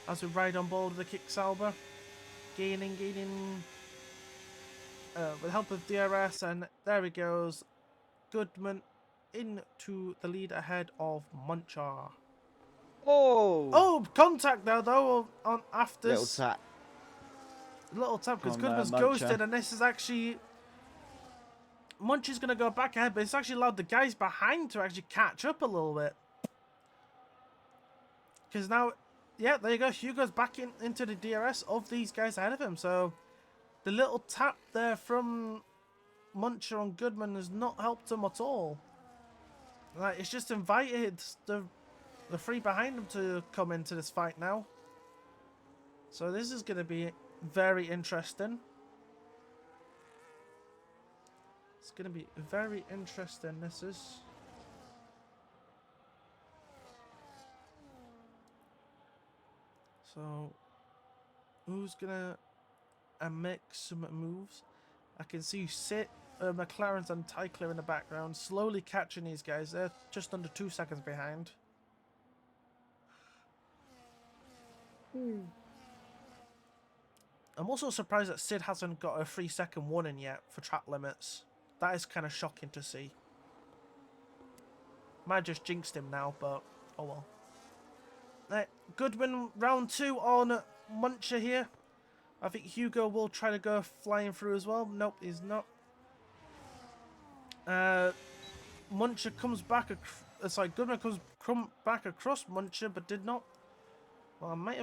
as we ride on board the Kicksauber, gaining with the help of DRS, and there he goes, Goodman into the lead ahead of Muncher. Oh, Contact there though on afters. little tap Because from, Goodman's Muncher. ghosted, and this is actually Muncher's gonna go back ahead, but it's actually allowed the guys behind to actually catch up a little bit. Because now, yeah, there you go. Hugo's back into the DRS of these guys ahead of him. So the little tap there from Muncher on Goodman has not helped him at all. Like, it's just invited the three behind him to come into this fight now. So this is going to be very interesting. It's going to be very interesting, this is. So, who's going to make some moves? I can see McLaren's and Tycler in the background, slowly catching these guys. They're just under 2 seconds behind. I'm also surprised that Sid hasn't got a 3-second warning yet for track limits. That is kind of shocking to see. Might just jinxed him now, but oh well. Right, Goodman round 2 on Muncher here. I think Hugo will try to go flying through as well. Nope, he's not. Muncher comes back. Goodman comes back across Muncher, but did not. Well, I might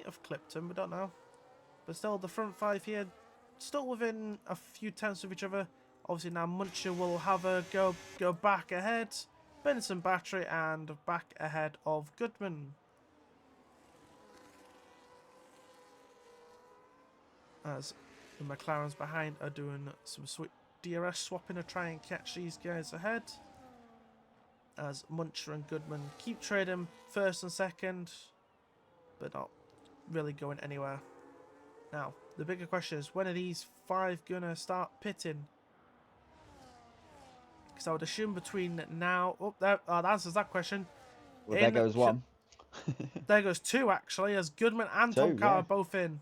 have clipped him. We don't know. But still, the front 5 here, still within a few tenths of each other. Obviously now Muncher will have a go back ahead. Benson battery and back ahead of Goodman. As the McLarens behind are doing some sweet DRS swapping to try and catch these guys ahead. As Muncher and Goodman keep trading first and second, but not really going anywhere. Now, the bigger question is, when are these 5 gonna start pitting? Because I would assume between now... Oh, that answers that question. Well, there goes 1. There goes 2, actually, as Goodman and Tom Carr are both in.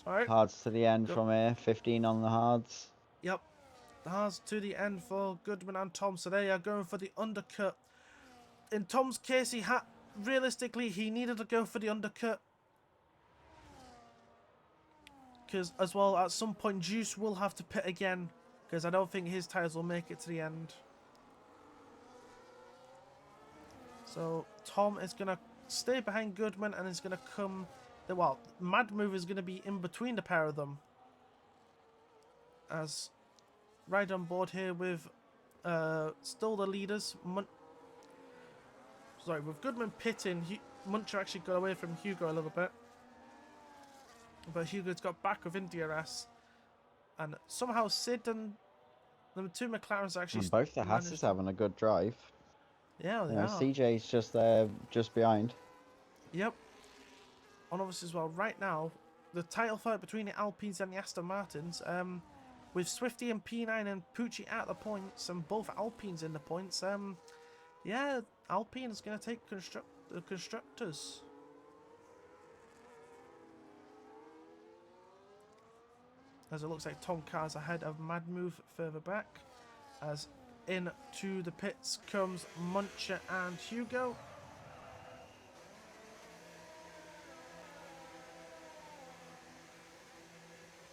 Sorry. Hards to the end from here. 15 on the hards. Yep. The hards to the end for Goodman and Tom. So they are going for the undercut. In Tom's case, realistically, he needed to go for the undercut. Because, as well, at some point, Juice will have to pit again. Because I don't think his tyres will make it to the end. So, Tom is going to stay behind Goodman and is going to come... Well, Mad Move is going to be in between the pair of them. As right on board here with still the leaders. With Goodman pitting, Muncher actually got away from Hugo a little bit. But Hugo's got back within DRS. And somehow Sid and the 2 McLarens actually... And both the Hasses having a good drive. Yeah, they are. CJ's just there, just behind. Yep. And obviously as well, right now, the title fight between the Alpines and the Aston Martins, with Swifty and P9 and Poochie at the points, and both Alpines in the points, yeah, Alpine is going to take the constructors. As it looks like Tom Carr's ahead of Mad Move further back. As into the pits comes Muncher and Hugo.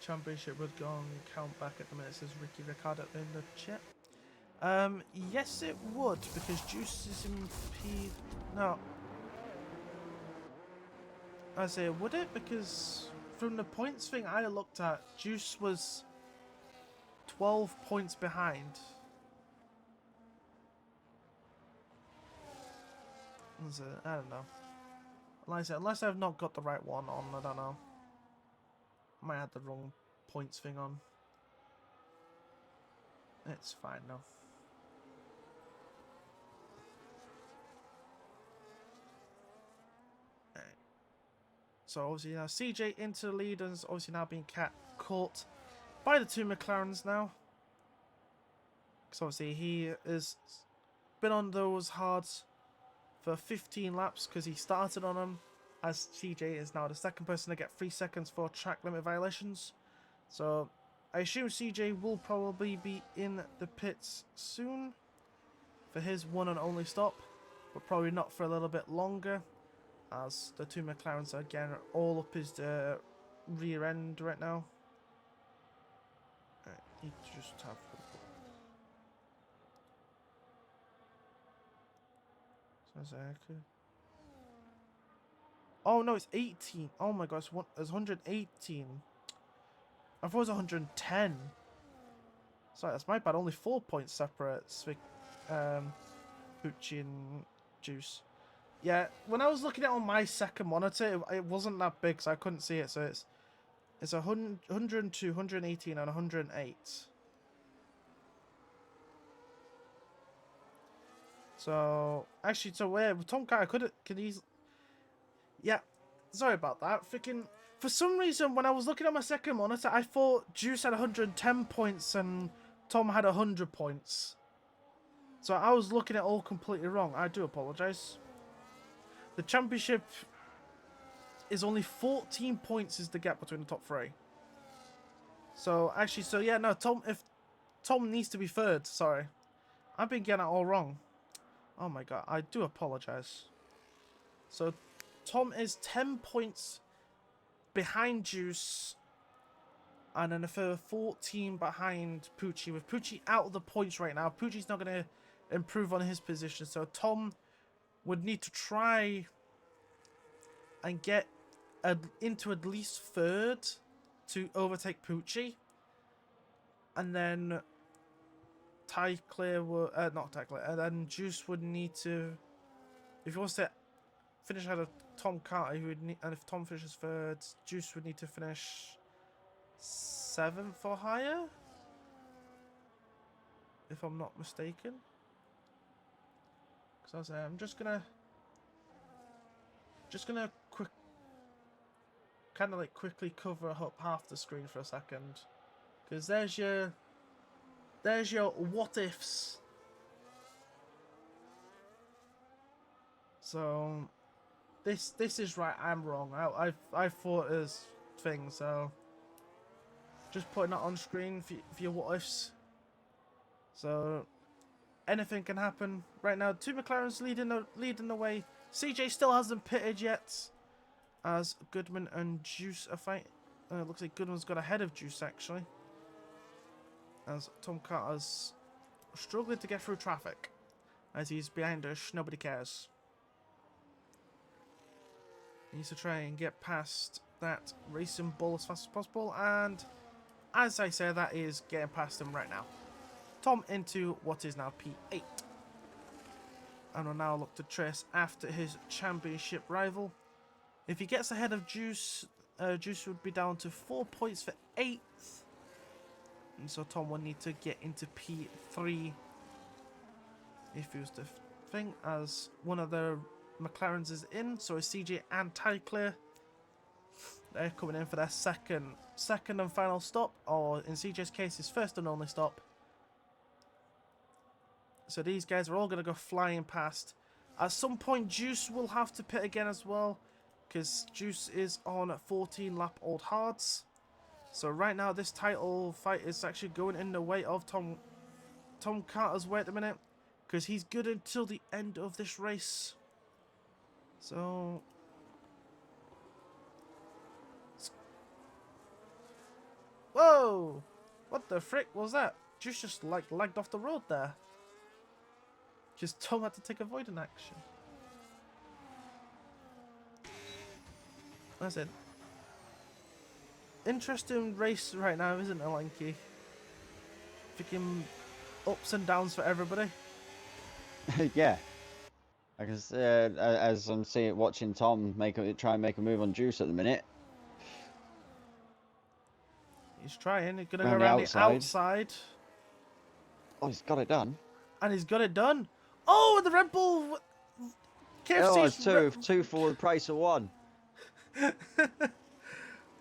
Championship would go on count back at the minute, says Ricky Ricardo in the chat. Yes it would, because Juice is in P... No. I say, would it? Because from the points thing I looked at, Juice was 12 points behind. So, I don't know. Like I said, unless I've not got the right one on, I don't know. I might have the wrong points thing on. It's fine now. Right. So obviously now CJ into the lead and is obviously now being caught by the two McLarens now. Because obviously he has been on those hards for 15 laps because he started on them, as CJ is now the second person to get 3 seconds for track limit violations. So I assume CJ will probably be in the pits soon for his one and only stop, but probably not for a little bit longer, as the two McLarens are again all up his rear end right now. Right, he just have... Oh no, it's 18. Oh my gosh, it's 118. I thought it was 110. Sorry, that's my bad. Only 4 points separate Pucci and Juice. Yeah, when I was looking at it on my second monitor, it wasn't that big, so I couldn't see it. So it's 102, 118, and 108. So actually, Tom Carter could easily. Yeah, sorry about that. Freaking, for some reason, when I was looking at my second monitor, I thought Juice had 110 points and Tom had 100 points. So I was looking at it all completely wrong. I do apologise. The championship is only 14 points is the gap between the top three. So actually, so yeah, no, Tom needs to be third. Sorry, I've been getting it all wrong. Oh my god, I do apologise. So Tom is 10 points behind Juice, and then a further 14 behind Pucci. With Pucci out of the points right now, Pucci's not going to improve on his position, so Tom would need to try and get into at least third to overtake Pucci, and then and then Juice would need to, if he wants to finish ahead of Tom Carter, he would need, and if Tom finishes third, Juice would need to finish 7th or higher, if I'm not mistaken. Because I'm just gonna quickly cover up half the screen for a second, because there's your what ifs. So this is right. I'm wrong. I thought it was thing. So just putting that on screen for your what ifs. So anything can happen right now. Two McLarens leading the way. CJ still hasn't pitted yet, as Goodman and Juice are fighting. Looks like Goodman's got ahead of Juice actually, as Tom Carter's struggling to get through traffic, as he's behind us. Nobody cares. He needs to try and get past that racing bull as fast as possible, and as I say, that is getting past him right now. Tom into what is now P8. And will now look to trace after his championship rival. If he gets ahead of Juice, Juice would be down to 4 points for 8th. And so Tom will need to get into P3 if he was to think, as one of the McLarens is in. So is CJ and Tycler. They're coming in for their second and final stop, or in CJ's case, his first and only stop. So these guys are all going to go flying past. At some point, Juice will have to pit again as well, because Juice is on 14 lap old hards. So right now, this title fight is actually going in the way of Tom Tom Carter's way at the minute, because he's good until the end of this race. So... Whoa! What the frick was that? Just like lagged off the road there. Just Tom had to take avoidant action. That's it. Interesting race right now, isn't it, Lanky? Freaking ups and downs for everybody. Yeah. Because as I'm watching Tom try and make a move on Juice at the minute. He's trying. He's gonna go Around the around the outside. outside. Oh, he's got it done. And he's got it done. Oh, the Red Bull Oh, KFC's it's two for the price of one.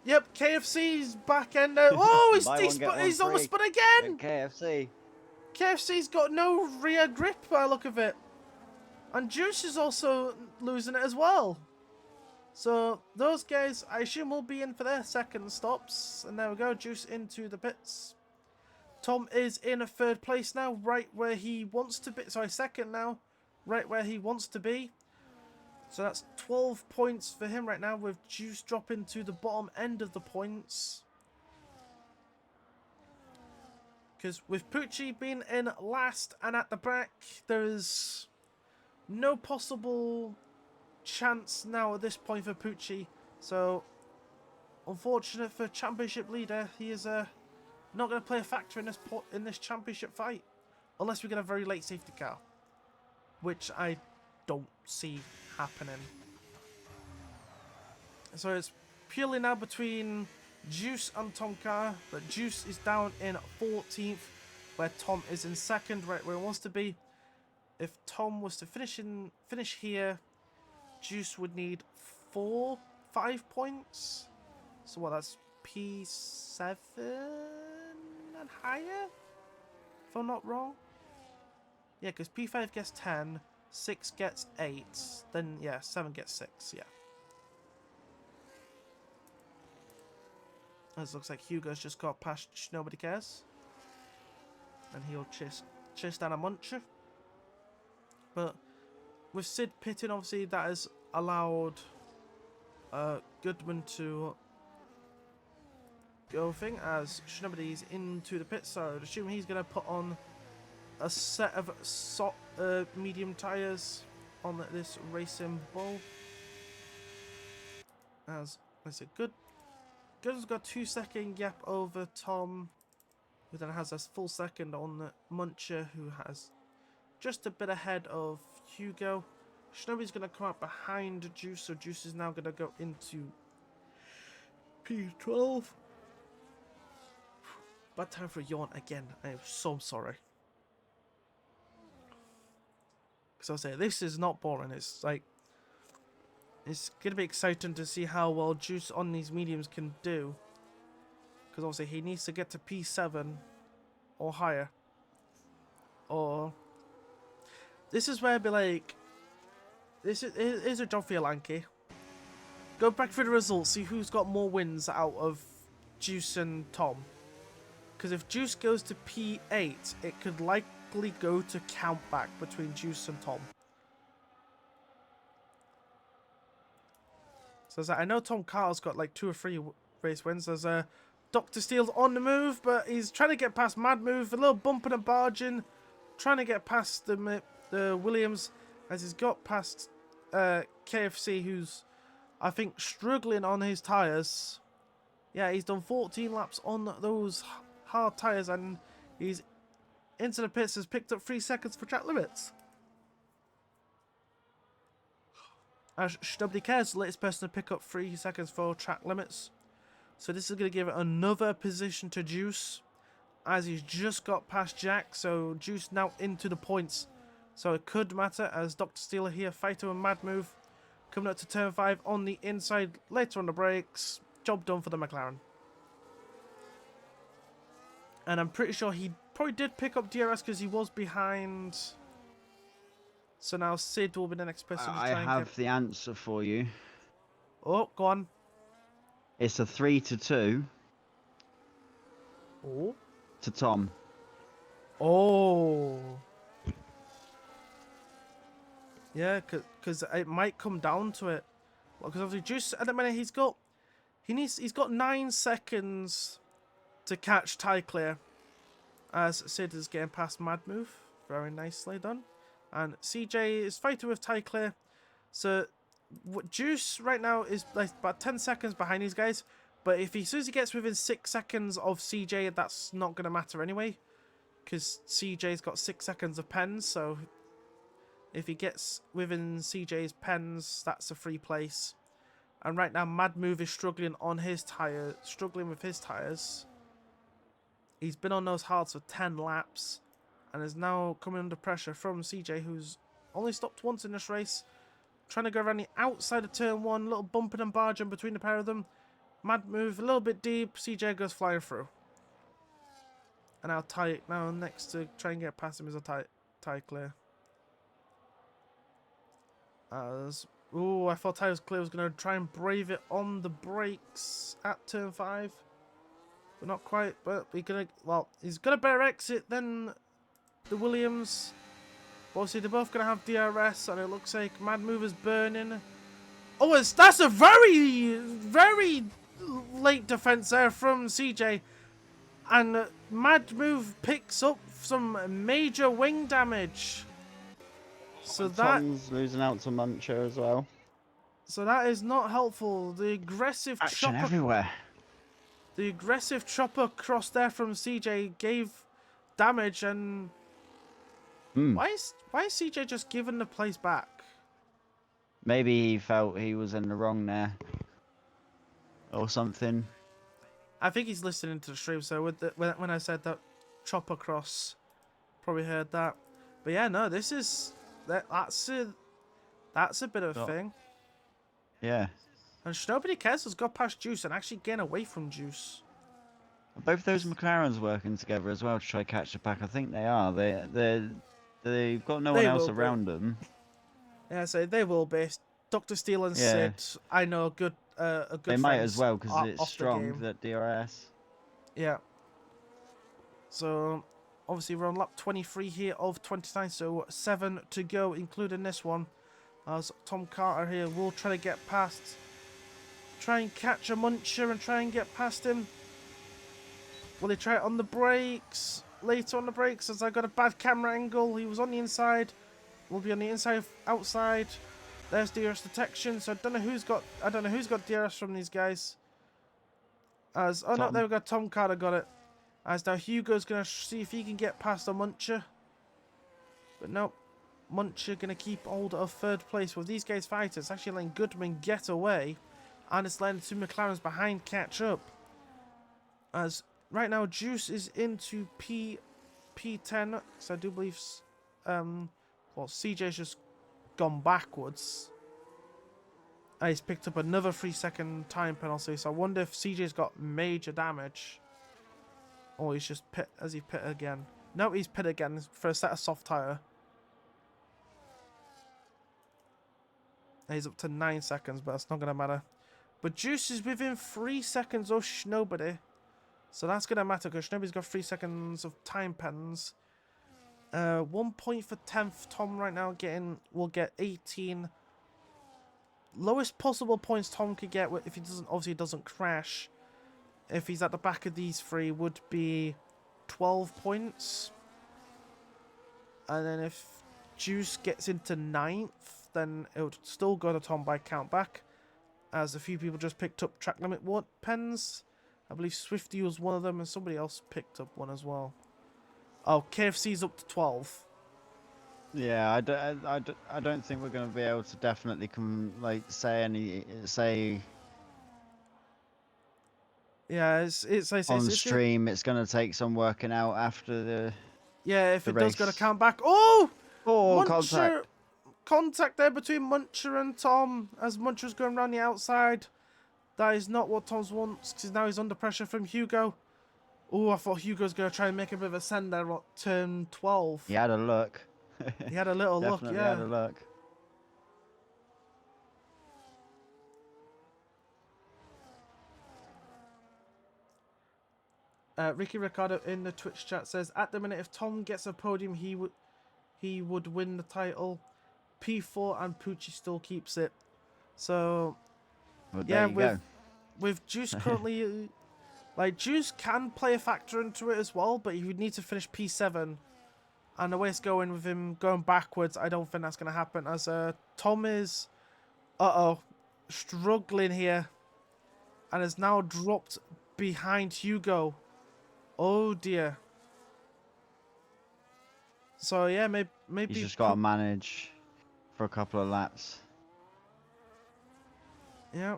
Yep, KFC's back end. Oh, he's almost spun again. KFC. KFC's got no rear grip by the look of it. And Juice is also losing it as well. So those guys, I assume, will be in for their second stops. And there we go, Juice into the pits. Tom is in a third place now, right where he wants to be. Sorry, second now, right where he wants to be. So that's 12 points for him right now, with Juice dropping to the bottom end of the points. Because with Pucci being in last and at the back, there is no possible chance now at this point for Pucci. So, unfortunate for championship leader, he is not going to play a factor in this championship fight, unless we get a very late safety car, which I don't see happening. So it's purely now between Juice and Tom Carr, but Juice is down in 14th, where Tom is in second, right where he wants to be. If Tom was to finish here, Juice would need 5 points. So what, that's P7 and higher? If I'm not wrong. Yeah, because P5 gets 10, 6 gets 8, then yeah, 7 gets 6, yeah. As looks like Hugo's just got past Nobody Cares. And he'll chase down a muncher. But with Sid pitting, obviously that has allowed Goodman to go thing, as Shinobi's into the pit, so I'd assume he's going to put on a set of medium tyres on this racing bull. As I said, Goodman's got 2-second gap over Tom, who then has a full second on the Muncher, who has just a bit ahead of Hugo. Shinobi's going to come up behind Juice, so Juice is now going to go into P12. Bad time for a yawn again. I am so sorry. Because I'll say, this is not boring. It's like, it's going to be exciting to see how well Juice on these mediums can do. Because obviously he needs to get to P7 or higher. Or this is where I'd be like, this is a job for you, Lanky. Go back through the results, see who's got more wins out of Juice and Tom. Because if Juice goes to P8, it could likely go to count back between Juice and Tom. So I know Tom Carter's got like 2 or 3 race wins. There's Dr. Steele's on the move, but he's trying to get past Mad Move, a little bumping and barging, trying to get past the Williams, as he's got past KFC, who's, I think, struggling on his tyres. Yeah, he's done 14 laps on those hard tyres, and he's into the pits, has picked up 3 seconds for track limits. Nobody cares, the latest person to pick up 3 seconds for track limits. So this is going to give another position to Juice, as he's just got past Jack, so Juice now into the points. So it could matter, as Dr. Steele here fighting with Mad Move, coming up to turn 5 on the inside, later on the brakes. Job done for the McLaren. And I'm pretty sure he probably did pick up DRS because he was behind. So now Sid will be the next person to try and have the answer for you. Oh, go on. It's a 3-2 Oh. to Tom. Oh. Yeah, because it might come down to it. Well, because obviously Juice at the minute he's got 9 seconds to catch tie clear. As Sid is getting past Mad Move, very nicely done, and CJ is fighting with tie clear. So Juice right now is like about 10 seconds behind these guys. But if as soon as he gets within 6 seconds of CJ, that's not gonna matter anyway, because CJ's got 6 seconds of pens. So if he gets within CJ's pens, that's a free place. And right now, Mad Move is struggling with his tires. He's been on those hards for 10 laps, and is now coming under pressure from CJ, who's only stopped once in this race, trying to go around the outside of turn 1, little bumping and barging between the pair of them. Mad Move a little bit deep, CJ goes flying through. And now next to try and get past him is a tie clear. I thought Tyler's Clear was going to try and brave it on the brakes at turn 5. But not quite. But he's going to better exit than the Williams. Obviously, they're both going to have DRS, and it looks like Mad Move is burning. Oh, that's a very, very late defense there from CJ. And Mad Move picks up some major wing damage. So Tom's losing out to Muncher as well. So that is not helpful. The aggressive Action chopper, everywhere. the aggressive chopper cross there from CJ gave damage, and why is CJ just giving the place back? Maybe he felt he was in the wrong there, or something. I think he's listening to the stream. So when I said that chopper cross, probably heard that. But yeah, no, that's a bit of a thing. Yeah. And nobody cares has got past Juice and actually getting away from Juice. Both those McLarens working together as well to try to catch the pack. I think they are. They've got no one else around them. Yeah, so they will be. Dr. Steele and Sid, I know, a good They might as well because it's strong that DRS. Yeah. So obviously we're on lap 23 here of 29, so 7 to go, including this one. As Tom Carter here will try to get past, try and catch a Muncher and try and get past him. Will he try it on the brakes? Later on the brakes, as I got a bad camera angle. He was on the inside. Will be on the inside, outside. There's DRS detection. So I don't know who's got DRS from these guys. No, there we go. Tom Carter got it. As now Hugo's gonna see if he can get past a Muncher. But nope. Muncher gonna keep hold of 3rd place with these guys fighting. It's actually letting Goodman get away, and it's letting 2 McLarens behind catch up. As right now Juice is into P10, so I do believe CJ's just gone backwards. And he's picked up another 3-second time penalty, so I wonder if CJ's got major damage. Or he's just pit again. No, he's pit again for a set of soft tyre. He's up to 9 seconds, but that's not going to matter. But Juice is within 3 seconds of Schnobody. So that's going to matter because Schnobody's got 3 seconds of time pens. 1 point for 10th. Tom right now will get 18. Lowest possible points Tom could get if he doesn't crash. If he's at the back of these 3 would be 12 points. And then if Juice gets into 9th, then it would still go to Tom by count back, as a few people just picked up track limit pens. I believe Swifty was one of them, and somebody else picked up one as well. Oh, KFC's up to 12. Yeah, I don't think we're going to be able to definitely say. Yeah, it's on stream. It's going to take some working out after the. Yeah, if it does go to count back. Oh, Muncher, contact there between Muncher and Tom as Muncher's going around the outside. That is not what Tom wants, because now he's under pressure from Hugo. Oh, I thought Hugo's going to try and make a bit of a send there at turn 12. He had a look. He had a little look, yeah. Definitely had a look. Ricky Ricardo in the Twitch chat says, at the minute, if Tom gets a podium, he would win the title. P4 and Pucci still keeps it. So Well, yeah, there you go. with Juice currently, like Juice can play a factor into it as well, but he would need to finish P7. And the way it's going with him going backwards, I don't think that's going to happen. As Tom is, struggling here, and has now dropped behind Hugo. Oh dear. So yeah, maybe He's just got to manage for a couple of laps. Yeah.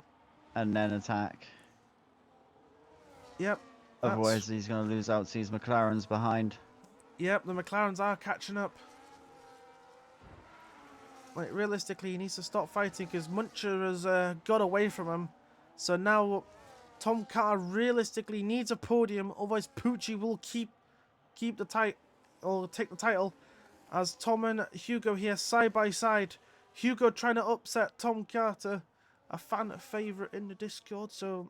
And then attack. Yep. Otherwise, he's going to lose out to his McLarens behind. Yep, the McLarens are catching up. Like, realistically, he needs to stop fighting because Muncher has got away from him. So now, Tom Carter realistically needs a podium, otherwise Pucci will keep the title, or take the title. As Tom and Hugo here side by side. Hugo trying to upset Tom Carter, a fan favourite in the Discord. So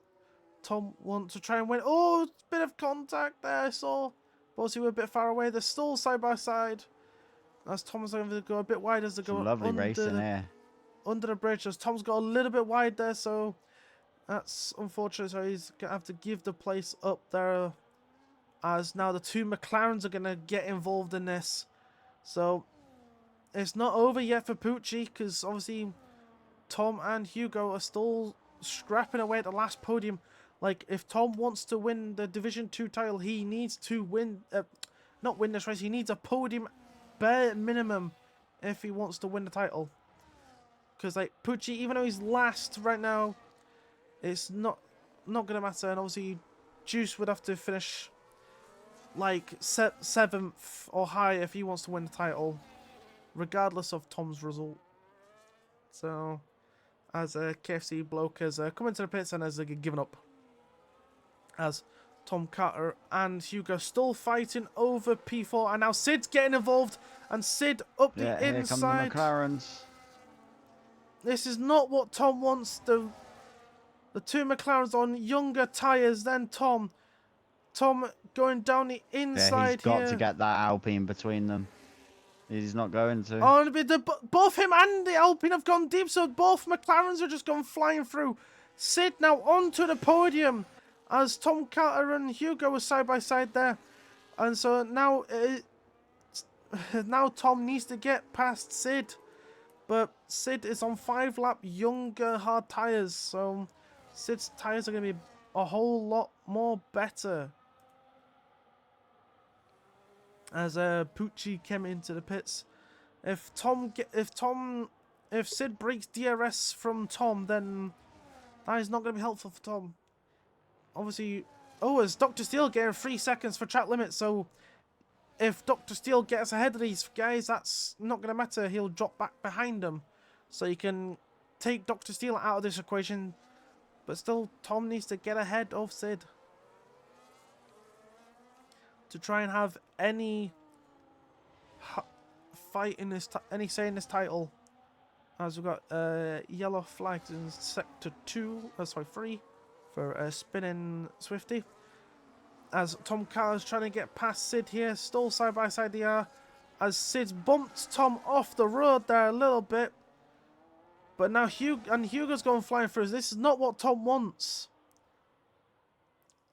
Tom wants to try and win. Oh, bit of contact there, I saw. But also we're a bit far away. They're still side by side. As Tom's going to go a bit wide as they go Lovely racing here. Under the bridge. As Tom's got a little bit wide there, so that's unfortunate. So he's going to have to give the place up there. As now the two McLarens are going to get involved in this. So it's not over yet for Pucci, because obviously Tom and Hugo are still scrapping away at the last podium. Like, if Tom wants to win the Division 2 title, he needs to win, not win this race, he needs a podium bare minimum if he wants to win the title. Because, like, Pucci, even though he's last right now, it's not going to matter. And obviously, Juice would have to finish, like, 7th or higher if he wants to win the title, regardless of Tom's result. So, as a KFC bloke has come into the pits and has given up. As Tom Carter and Hugo still fighting over P4, and now Sid's getting involved, and Sid up the inside. Here come the McLarens. This is not what Tom wants. The two McLarens on younger tyres than Tom. Tom going down the inside he's got here. to get that Alpine between them. He's not going to. Oh, both him and the Alpine have gone deep, so both McLarens are just gone flying through. Sid now onto the podium, as Tom Carter and Hugo are side by side there. And so now, now Tom needs to get past Sid. But Sid is on 5-lap younger hard tyres, so Sid's tyres are going to be a whole lot more better. As Pucci came into the pits. If Sid breaks DRS from Tom, then that is not going to be helpful for Tom. Obviously, as Dr. Steele getting 3 seconds for track limit, so if Dr. Steele gets ahead of these guys, that's not going to matter. He'll drop back behind them, so you can take Dr. Steele out of this equation. But still, Tom needs to get ahead of Sid to try and have any fight in this, any say in this title. As we've got yellow flags in sector 3 for spinning Swifty. As Tom Carter's trying to get past Sid here, still side by side they are. As Sid's bumped Tom off the road there a little bit. But now Hugo's going flying through. This is not what Tom wants.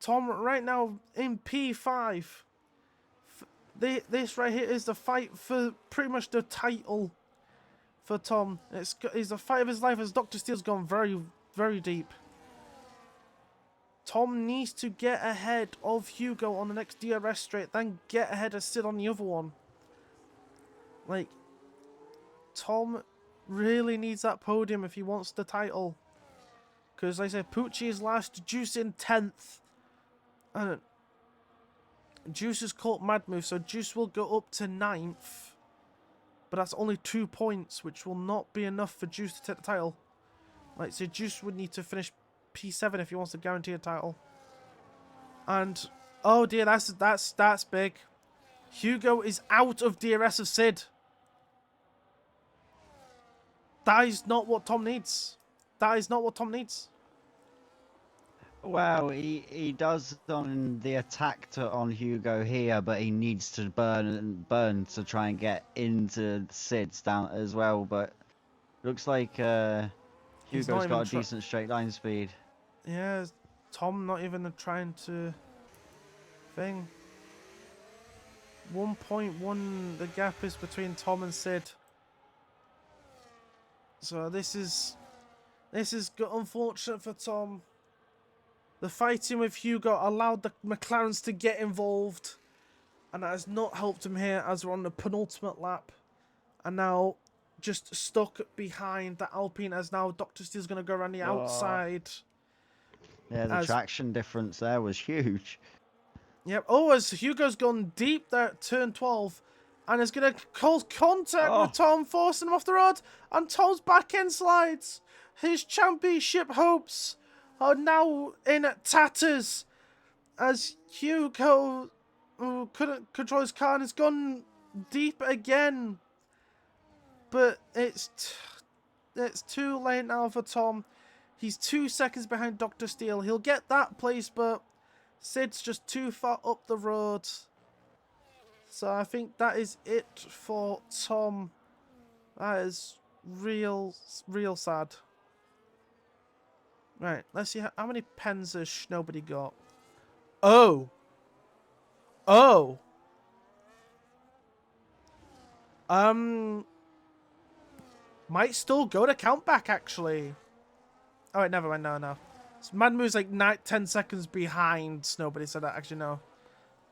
Tom right now in P5. This right here is the fight for pretty much the title for Tom. It's the fight of his life, as Dr. Steele's gone very, very deep. Tom needs to get ahead of Hugo on the next DRS straight, then get ahead of Sid on the other one. Like, Tom really needs that podium if he wants the title. Because, like I said, Pucci is last, Juice in 10th. And Juice has caught Mad Move, so Juice will go up to 9th. But that's only 2 points, which will not be enough for Juice to take the title. Like, so Juice would need to finish P7 if he wants to guarantee a title. And, oh dear, that's big. Hugo is out of DRS of Sid. That is not what Tom needs. That is not what Tom needs. Well, he does on the attack on Hugo here, but he needs to burn to try and get into Sid's down as well. But looks like He's not Hugo's got even a decent straight line speed. Yeah, Tom not even trying to thing. 1.1 the gap is between Tom and Sid. So this is unfortunate for Tom. The fighting with Hugo allowed the McLarens to get involved, and that has not helped him here as we're on the penultimate lap. And now just stuck behind the Alpine as now Dr. Steele's going to go around the outside. Yeah, the traction difference there was huge. Yep. Oh, as Hugo's gone deep there at turn 12 and is going to cause contact with Tom, forcing him off the road. And Tom's back end slides. His championship hopes are now in tatters as Hugo, who couldn't control his car and has gone deep again. But it's too late now for Tom. He's 2 seconds behind Dr. Steele. He'll get that place, but Sid's just too far up the road. So I think that is it for Tom. That is real sad. Right, let's see how many pens has nobody got. Oh. Might still go to count back, actually. Oh, wait, never mind. No. So Manmu's like 10 seconds behind. Nobody said that. Actually, no.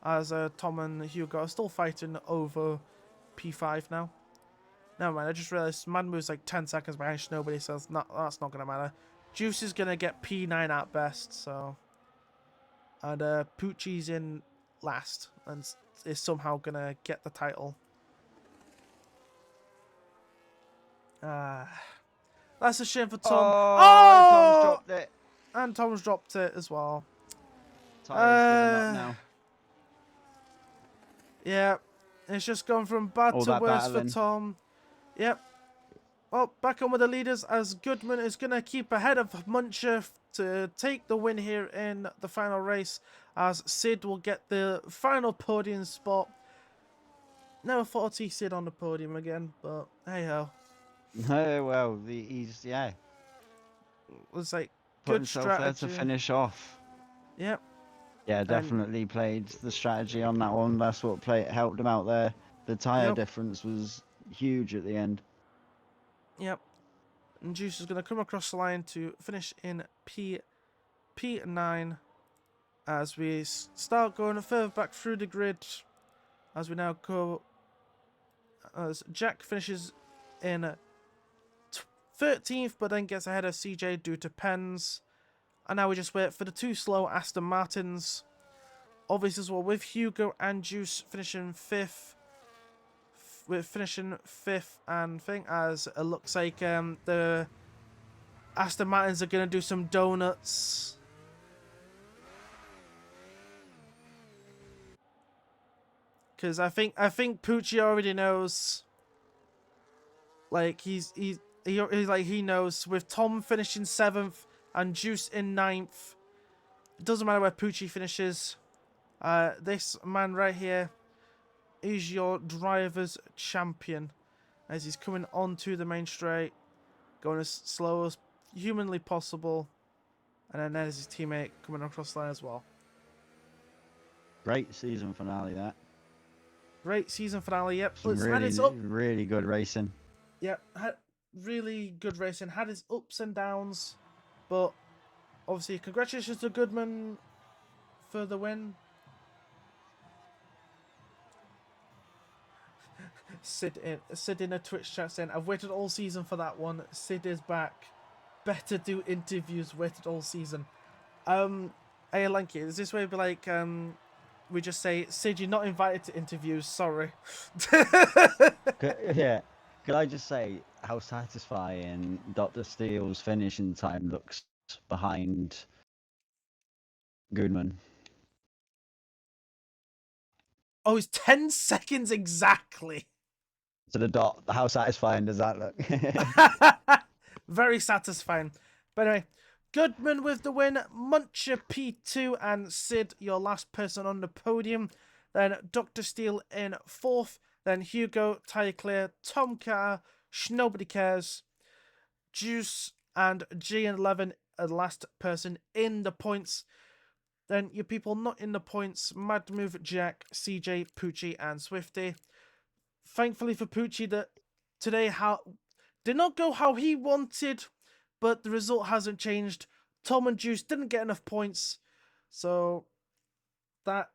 As Tom and Hugo are still fighting over P5 now. Never mind. I just realized Manmu's like 10 seconds behind. Nobody says that's not gonna matter. Juice is gonna get P9 at best. So, and Poochie's in last and is somehow gonna get the title. That's a shame for Tom. Oh! Tom's dropped it. And Tom's dropped it as well. Tyler's giving up now. Yeah, it's just gone from bad to worse for Tom. Yep. Well, back on with the leaders as Goodman is going to keep ahead of Muncher to take the win here in the final race, as Sid will get the final podium spot. Never thought I'd see Sid on the podium again, but hey ho. No, well, he's it was like put good himself strategy there to finish off. Yep. Yeah, definitely played the strategy on that one. That's what helped him out there. The tyre difference was huge at the end. Yep. And Juice is going to come across the line to finish in P9 as we start going further back through the grid. As we now go, as Jack finishes in 13th, but then gets ahead of CJ due to pens. And now we just wait for the two slow Aston Martins. Obviously as well, with Hugo and Juice finishing 5th. We're finishing 5th and thing, as it looks like the Aston Martins are going to do some donuts. Because I think Pucci already knows. Like he knows with Tom finishing 7th and Juice in 9th. It doesn't matter where Pucci finishes. This man right here is your driver's champion, as he's coming onto the main straight, going as slow as humanly possible, and then there's his teammate coming across the line as well. Great season finale, that. Great season finale, yep. Really good racing. Yep, had really good racing, had his ups and downs, but obviously congratulations to Goodman for the win. Sid in a Twitch chat saying, I've waited all season for that one. Sid is back. Better do interviews. Waited all season. Hey, Lanky, is this way be like, we just say, Sid, you're not invited to interviews, sorry. Yeah. Could I just say how satisfying Dr. Steele's finishing time looks behind Goodman? Oh, it's 10 seconds exactly. To the dot. How satisfying does that look? Very satisfying. But anyway, Goodman with the win, Muncher P2, and Sid, your last person on the podium. Then Dr. Steele in 4th. Then Hugo, Tyre Clear, Tom Carr, Nobody Cares, Juice, and G11 are the last person in the points. Then your people not in the points, Mad Move, Jack, CJ, Poochie, and Swifty. Thankfully for Poochie, that today did not go how he wanted, but the result hasn't changed. Tom and Juice didn't get enough points, so that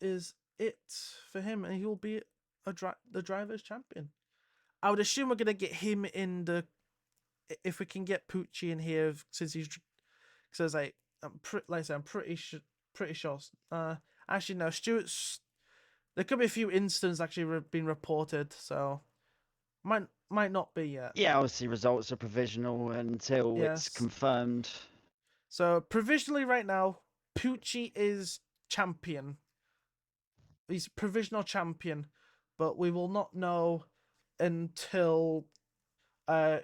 is it for him, and he will be the drivers' champion. I would assume we're gonna get him in the if we can get Poochie in here, since he's because I'm pretty sure. Actually no, Stuart's. There could be a few incidents actually being reported, so might not be yet. Yeah, obviously results are provisional until it's Yes. confirmed. So provisionally right now, Poochie is champion. He's provisional champion, but we will not know until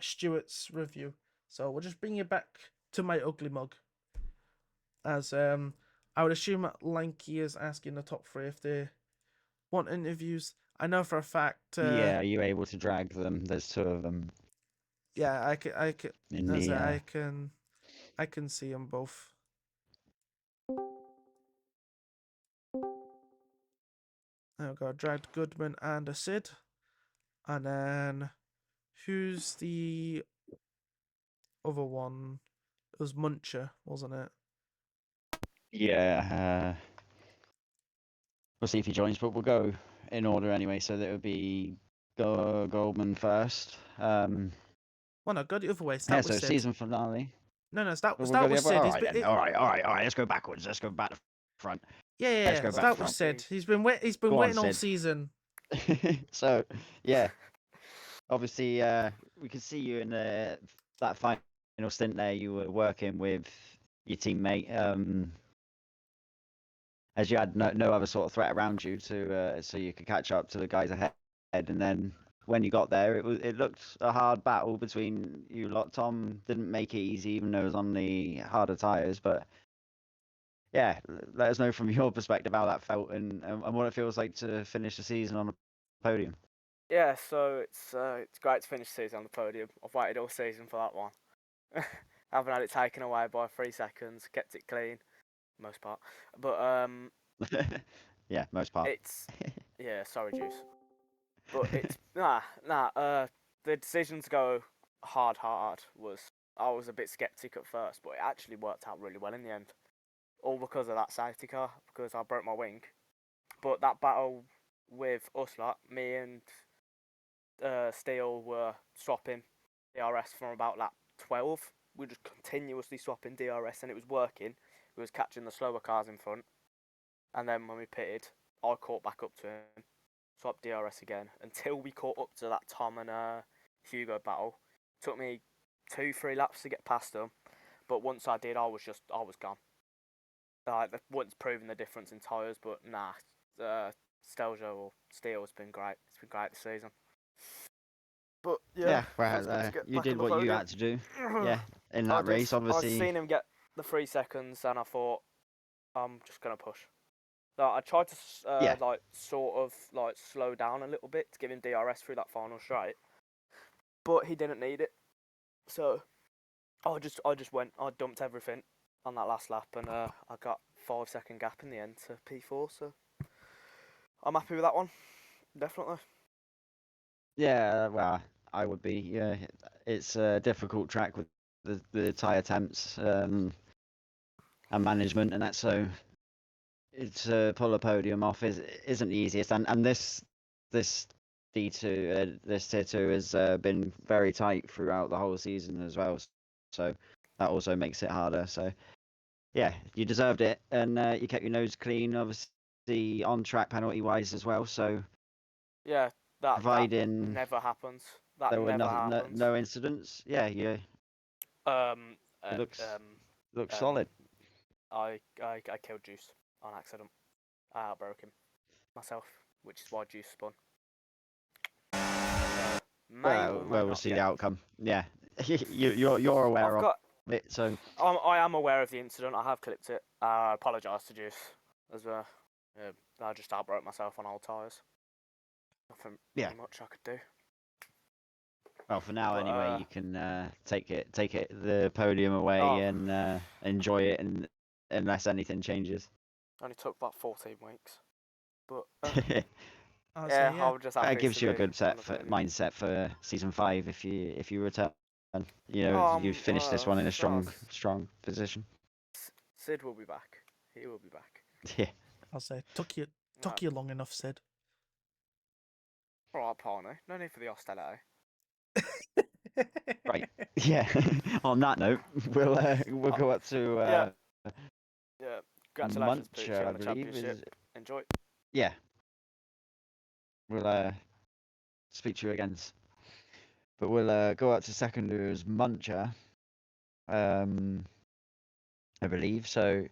Stuart's review. So we'll just bring you back to my ugly mug. As I would assume Lanky is asking the top 3 if they want interviews. I know for a fact. Yeah, are you able to drag them? There's 2 of them. Yeah, I can. In the, I can see them both. I've got dragged Goodman and a Sid, and then who's the other one? It was Muncher, wasn't it? Yeah, we'll see if he joins, but we'll go in order anyway. So that would be Goldman first. Well, no, go the other way. Yeah, Start so with Sid. season finale. No, start We'll with go the Sid. other. All right. Let's go backwards. Let's go back to front. Yeah. Go back Start to with front. Sid. He's been Go on, waiting all Sid. season. So yeah, obviously we could see you in that final stint there. You were working with your teammate, as you had no other sort of threat around you to so you could catch up to the guys ahead. And then when you got there, it looked a hard battle between you lot. Tom didn't make it easy, even though it was on the harder tires. But yeah, let us know from your perspective how that felt and what it feels like to finish the season on a podium. Yeah, so it's great to finish the season on the podium. I've waited all season for that one. I haven't had it taken away by 3 seconds. Kept it clean, most part. But Yeah, most part. it's sorry, Juice. But it's the decision to go hard was, I was a bit skeptic at first, but it actually worked out really well in the end. All because of that safety car, because I broke my wing. But that battle with us lot, me and Steele were swapping DRS from about lap 12. We were just continuously swapping DRS and it was working. We was catching the slower cars in front. And then when we pitted, I caught back up to him, swapped DRS again, until we caught up to that Tom and Hugo battle. Took me 2-3 laps to get past them, but once I did, I was gone. Once proving the difference in tyres, but nah, Steljo or Steele has been great. It's been great this season. But yeah, well, you did what you had to do. Yeah, in that race, obviously. I seen him get the 3 seconds, and I thought, I'm just gonna push. I tried to sort of slow down a little bit to give him DRS through that final straight, but he didn't need it. So I just went. I dumped everything on that last lap, and I got 5-second gap in the end to P4. So I'm happy with that one, definitely. Yeah, well, I would be. Yeah, it's a difficult track with the tyre temps and management, and that. So it's pull a podium off isn't the easiest, and this D2 this tier 2 has been very tight throughout the whole season as well. So that also makes it harder. So yeah, you deserved it, and you kept your nose clean, obviously on track penalty wise as well. So yeah, that providing never happens. That there were never happens. no incidents. Yeah, it looks solid. I killed Juice on accident. I outbroke him myself, which is why Juice spun. may or may Well, we'll not. see Yeah. the outcome. Yeah, you're aware I've of got. it, so I am aware of the incident. I have clipped it. I apologise to Juice as well. I just outbroke myself on old tyres. Nothing Yeah. really much I could do. well for now But, anyway. You can take the podium away Oh. and enjoy it, and unless anything changes. Only took about 14 weeks. But I'll yeah, say, I'll just That happy gives to you a be good on the podium. mindset for season 5 if you return. Oh, You finish this one in a strong position. Sid will be back. He will be back. Yeah. I'll say, took No. you long enough, Sid. Alright, partner. No need for the hostility. Right. Yeah. On that note, we'll go up to Yeah. Congratulations, Munch, Poochie, I on the believe. championship. Enjoy. Yeah. We'll speak to you again. But we'll go up to second, who's Muncher, I believe. So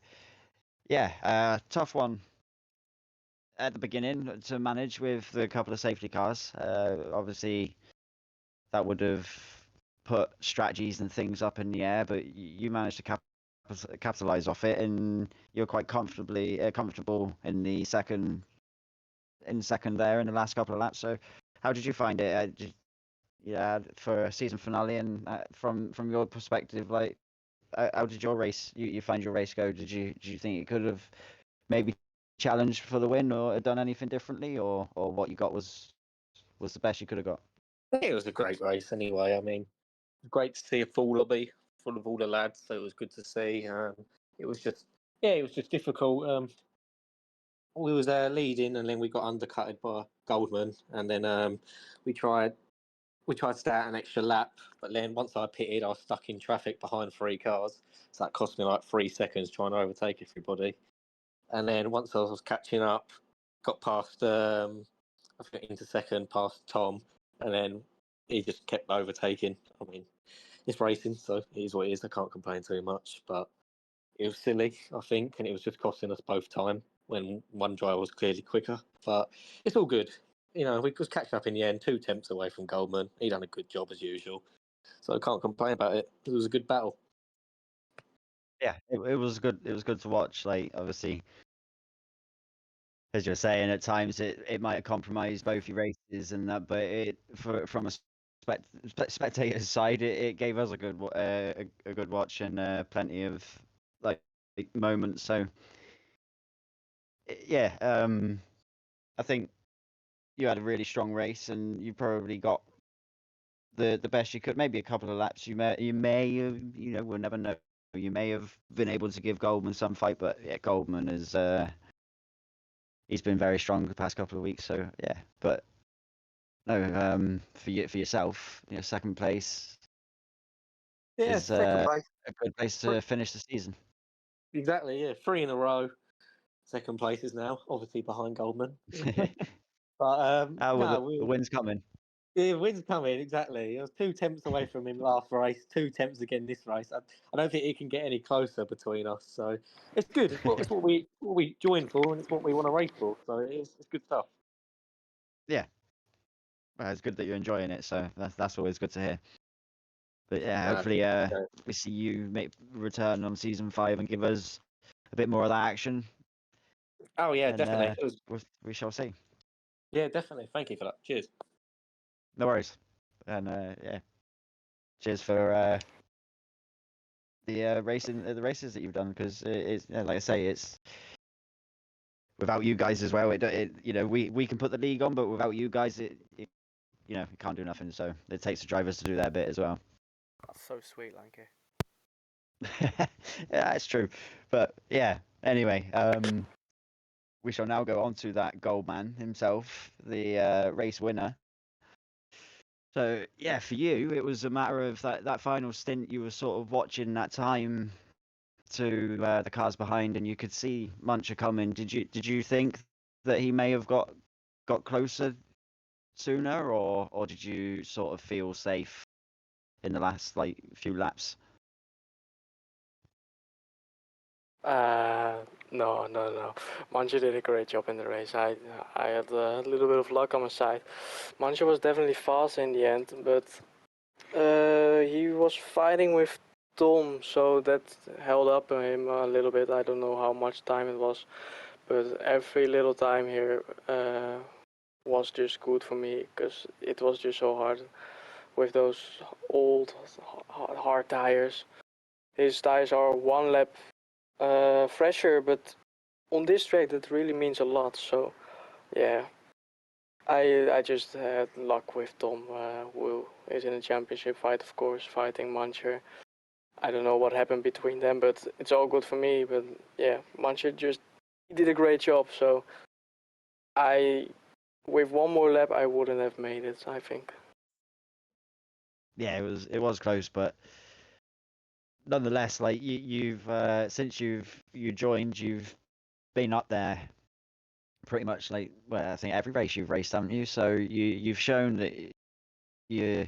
yeah, tough one at the beginning to manage with the couple of safety cars. Obviously, that would have put strategies and things up in the air, but you managed to capitalize off it, and you're quite comfortable in the second there in the last couple of laps. So how did you find it? Yeah, for a season finale, and from your perspective, like how did your race you find your race go? Did you think it could have maybe challenged for the win or done anything differently, or what you got was the best you could have got? It was a great race anyway. I mean, great to see a full lobby full of all the lads, so it was good to see. It was just, it was just difficult. We was leading, and then we got undercutted by Goldman, and then we tried to stay out an extra lap, but then once I pitted, I was stuck in traffic behind 3 cars, so that cost me like 3 seconds trying to overtake everybody. And then once I was catching up, got past, I think into second, past Tom, and then he just kept overtaking. I mean, it's racing, so it is what it is. I can't complain too much, but it was silly, I think, and it was just costing us both time when one driver was clearly quicker. But it's all good. You know, we was catching up in the end, 2 temps away from Goldman. He done a good job as usual, so I can't complain about it. It was a good battle. Yeah, it was good. It was good to watch. Like, obviously, as you're saying, at times it might have compromised both your races and that, but from a spectator's side, it gave us a good a good watch and plenty of like moments. So yeah, I think you had a really strong race, and you probably got the best you could. Maybe a couple of laps you may have, we'll never know. You may have been able to give Goldman some fight, but yeah, Goldman is he's been very strong the past couple of weeks. So yeah, but no, for yourself, second place Yeah, is second place. a good place to finish the season. Exactly, yeah. 3 in a row. Second place is now, obviously behind Goldman. But no, the win's coming. yeah, win's coming, exactly. It was 2 temps away from him last race, 2 temps again this race. I don't think it can get any closer between us. So it's good. It's what we joined for, and it's what we want to race for. So it's good stuff. Yeah, well, it's good that you're enjoying it. So that's always good to hear. But yeah, hopefully we see you return on season 5 and give us a bit more of that action. Oh yeah, And, definitely. we shall see. Yeah, definitely. Thank you for that. Cheers. No worries. And yeah, cheers for the races that you've done, because it's like I say, it's without you guys as well. We can put the league on, but without you guys, it can't do nothing. So it takes the drivers to do their bit as well. That's so sweet, Lanky. Yeah, it's true. But yeah, anyway, we shall now go on to that Goldman himself, the race winner. So yeah, for you, it was a matter of that final stint. You were sort of watching that time to the cars behind, and you could see Muncher coming. Did you think that he may have got closer sooner, or did you sort of feel safe in the last few laps? No. Manju did a great job in the race. I had a little bit of luck on my side. Manju was definitely fast in the end, but he was fighting with Tom, so that held up him a little bit. I don't know how much time it was, but every little time here was just good for me because it was just so hard with those old hard tires. His tires are one lap fresher, but on this track that really means a lot. So yeah, I just had luck with Tom, who is in a championship fight, of course, fighting Mancher. I don't know what happened between them, but it's all good for me. But yeah, Mancher just he did a great job. So with one more lap, I wouldn't have made it, I think. Yeah, it was close, but nonetheless, like you've since you joined, you've been up there pretty much like, well, I think every race you've raced, haven't you? So you've shown that you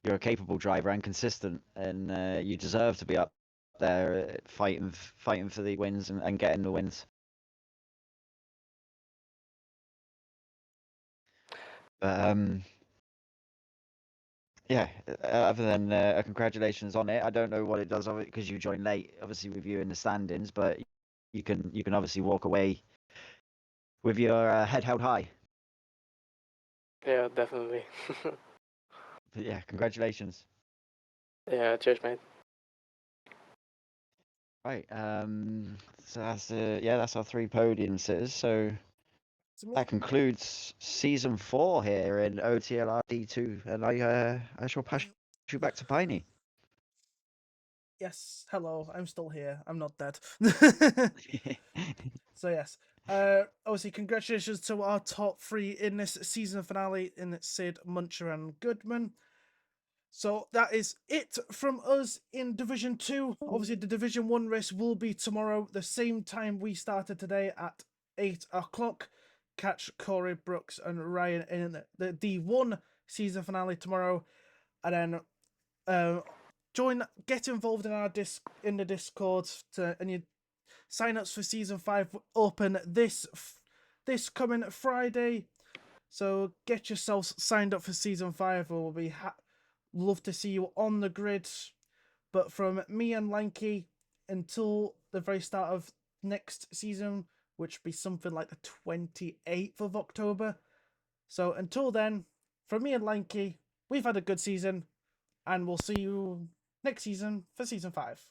you're a capable driver and consistent, and you deserve to be up there fighting for the wins and getting the wins. But yeah, other than congratulations on it. I don't know what it does of it because you joined late, obviously with you in the standings, but you can obviously walk away with your head held high. Yeah, definitely. But yeah, congratulations. Yeah, cheers, mate. Right, so that's that's our 3 podium sitters. So that concludes season 4 here in OTLR D2, and I shall pass you back to Piney. Yes, hello, I'm still here. I'm not dead. So yes, obviously congratulations to our top 3 in this season finale in Sid, Muncher and Goodman. So that is it from us in Division 2. Obviously the Division 1 race will be tomorrow, the same time we started today at 8 o'clock. Catch Corey, Brooks and Ryan in the D1 season finale tomorrow. And then get involved in our the Discord and you sign-ups for season 5 open this coming Friday. So get yourselves signed up for season 5. We'll be love to see you on the grid. But from me and Lanky, until the very start of next season, which will be something like the 28th of October. So until then, from me and Lanky, we've had a good season, and we'll see you next season for season 5.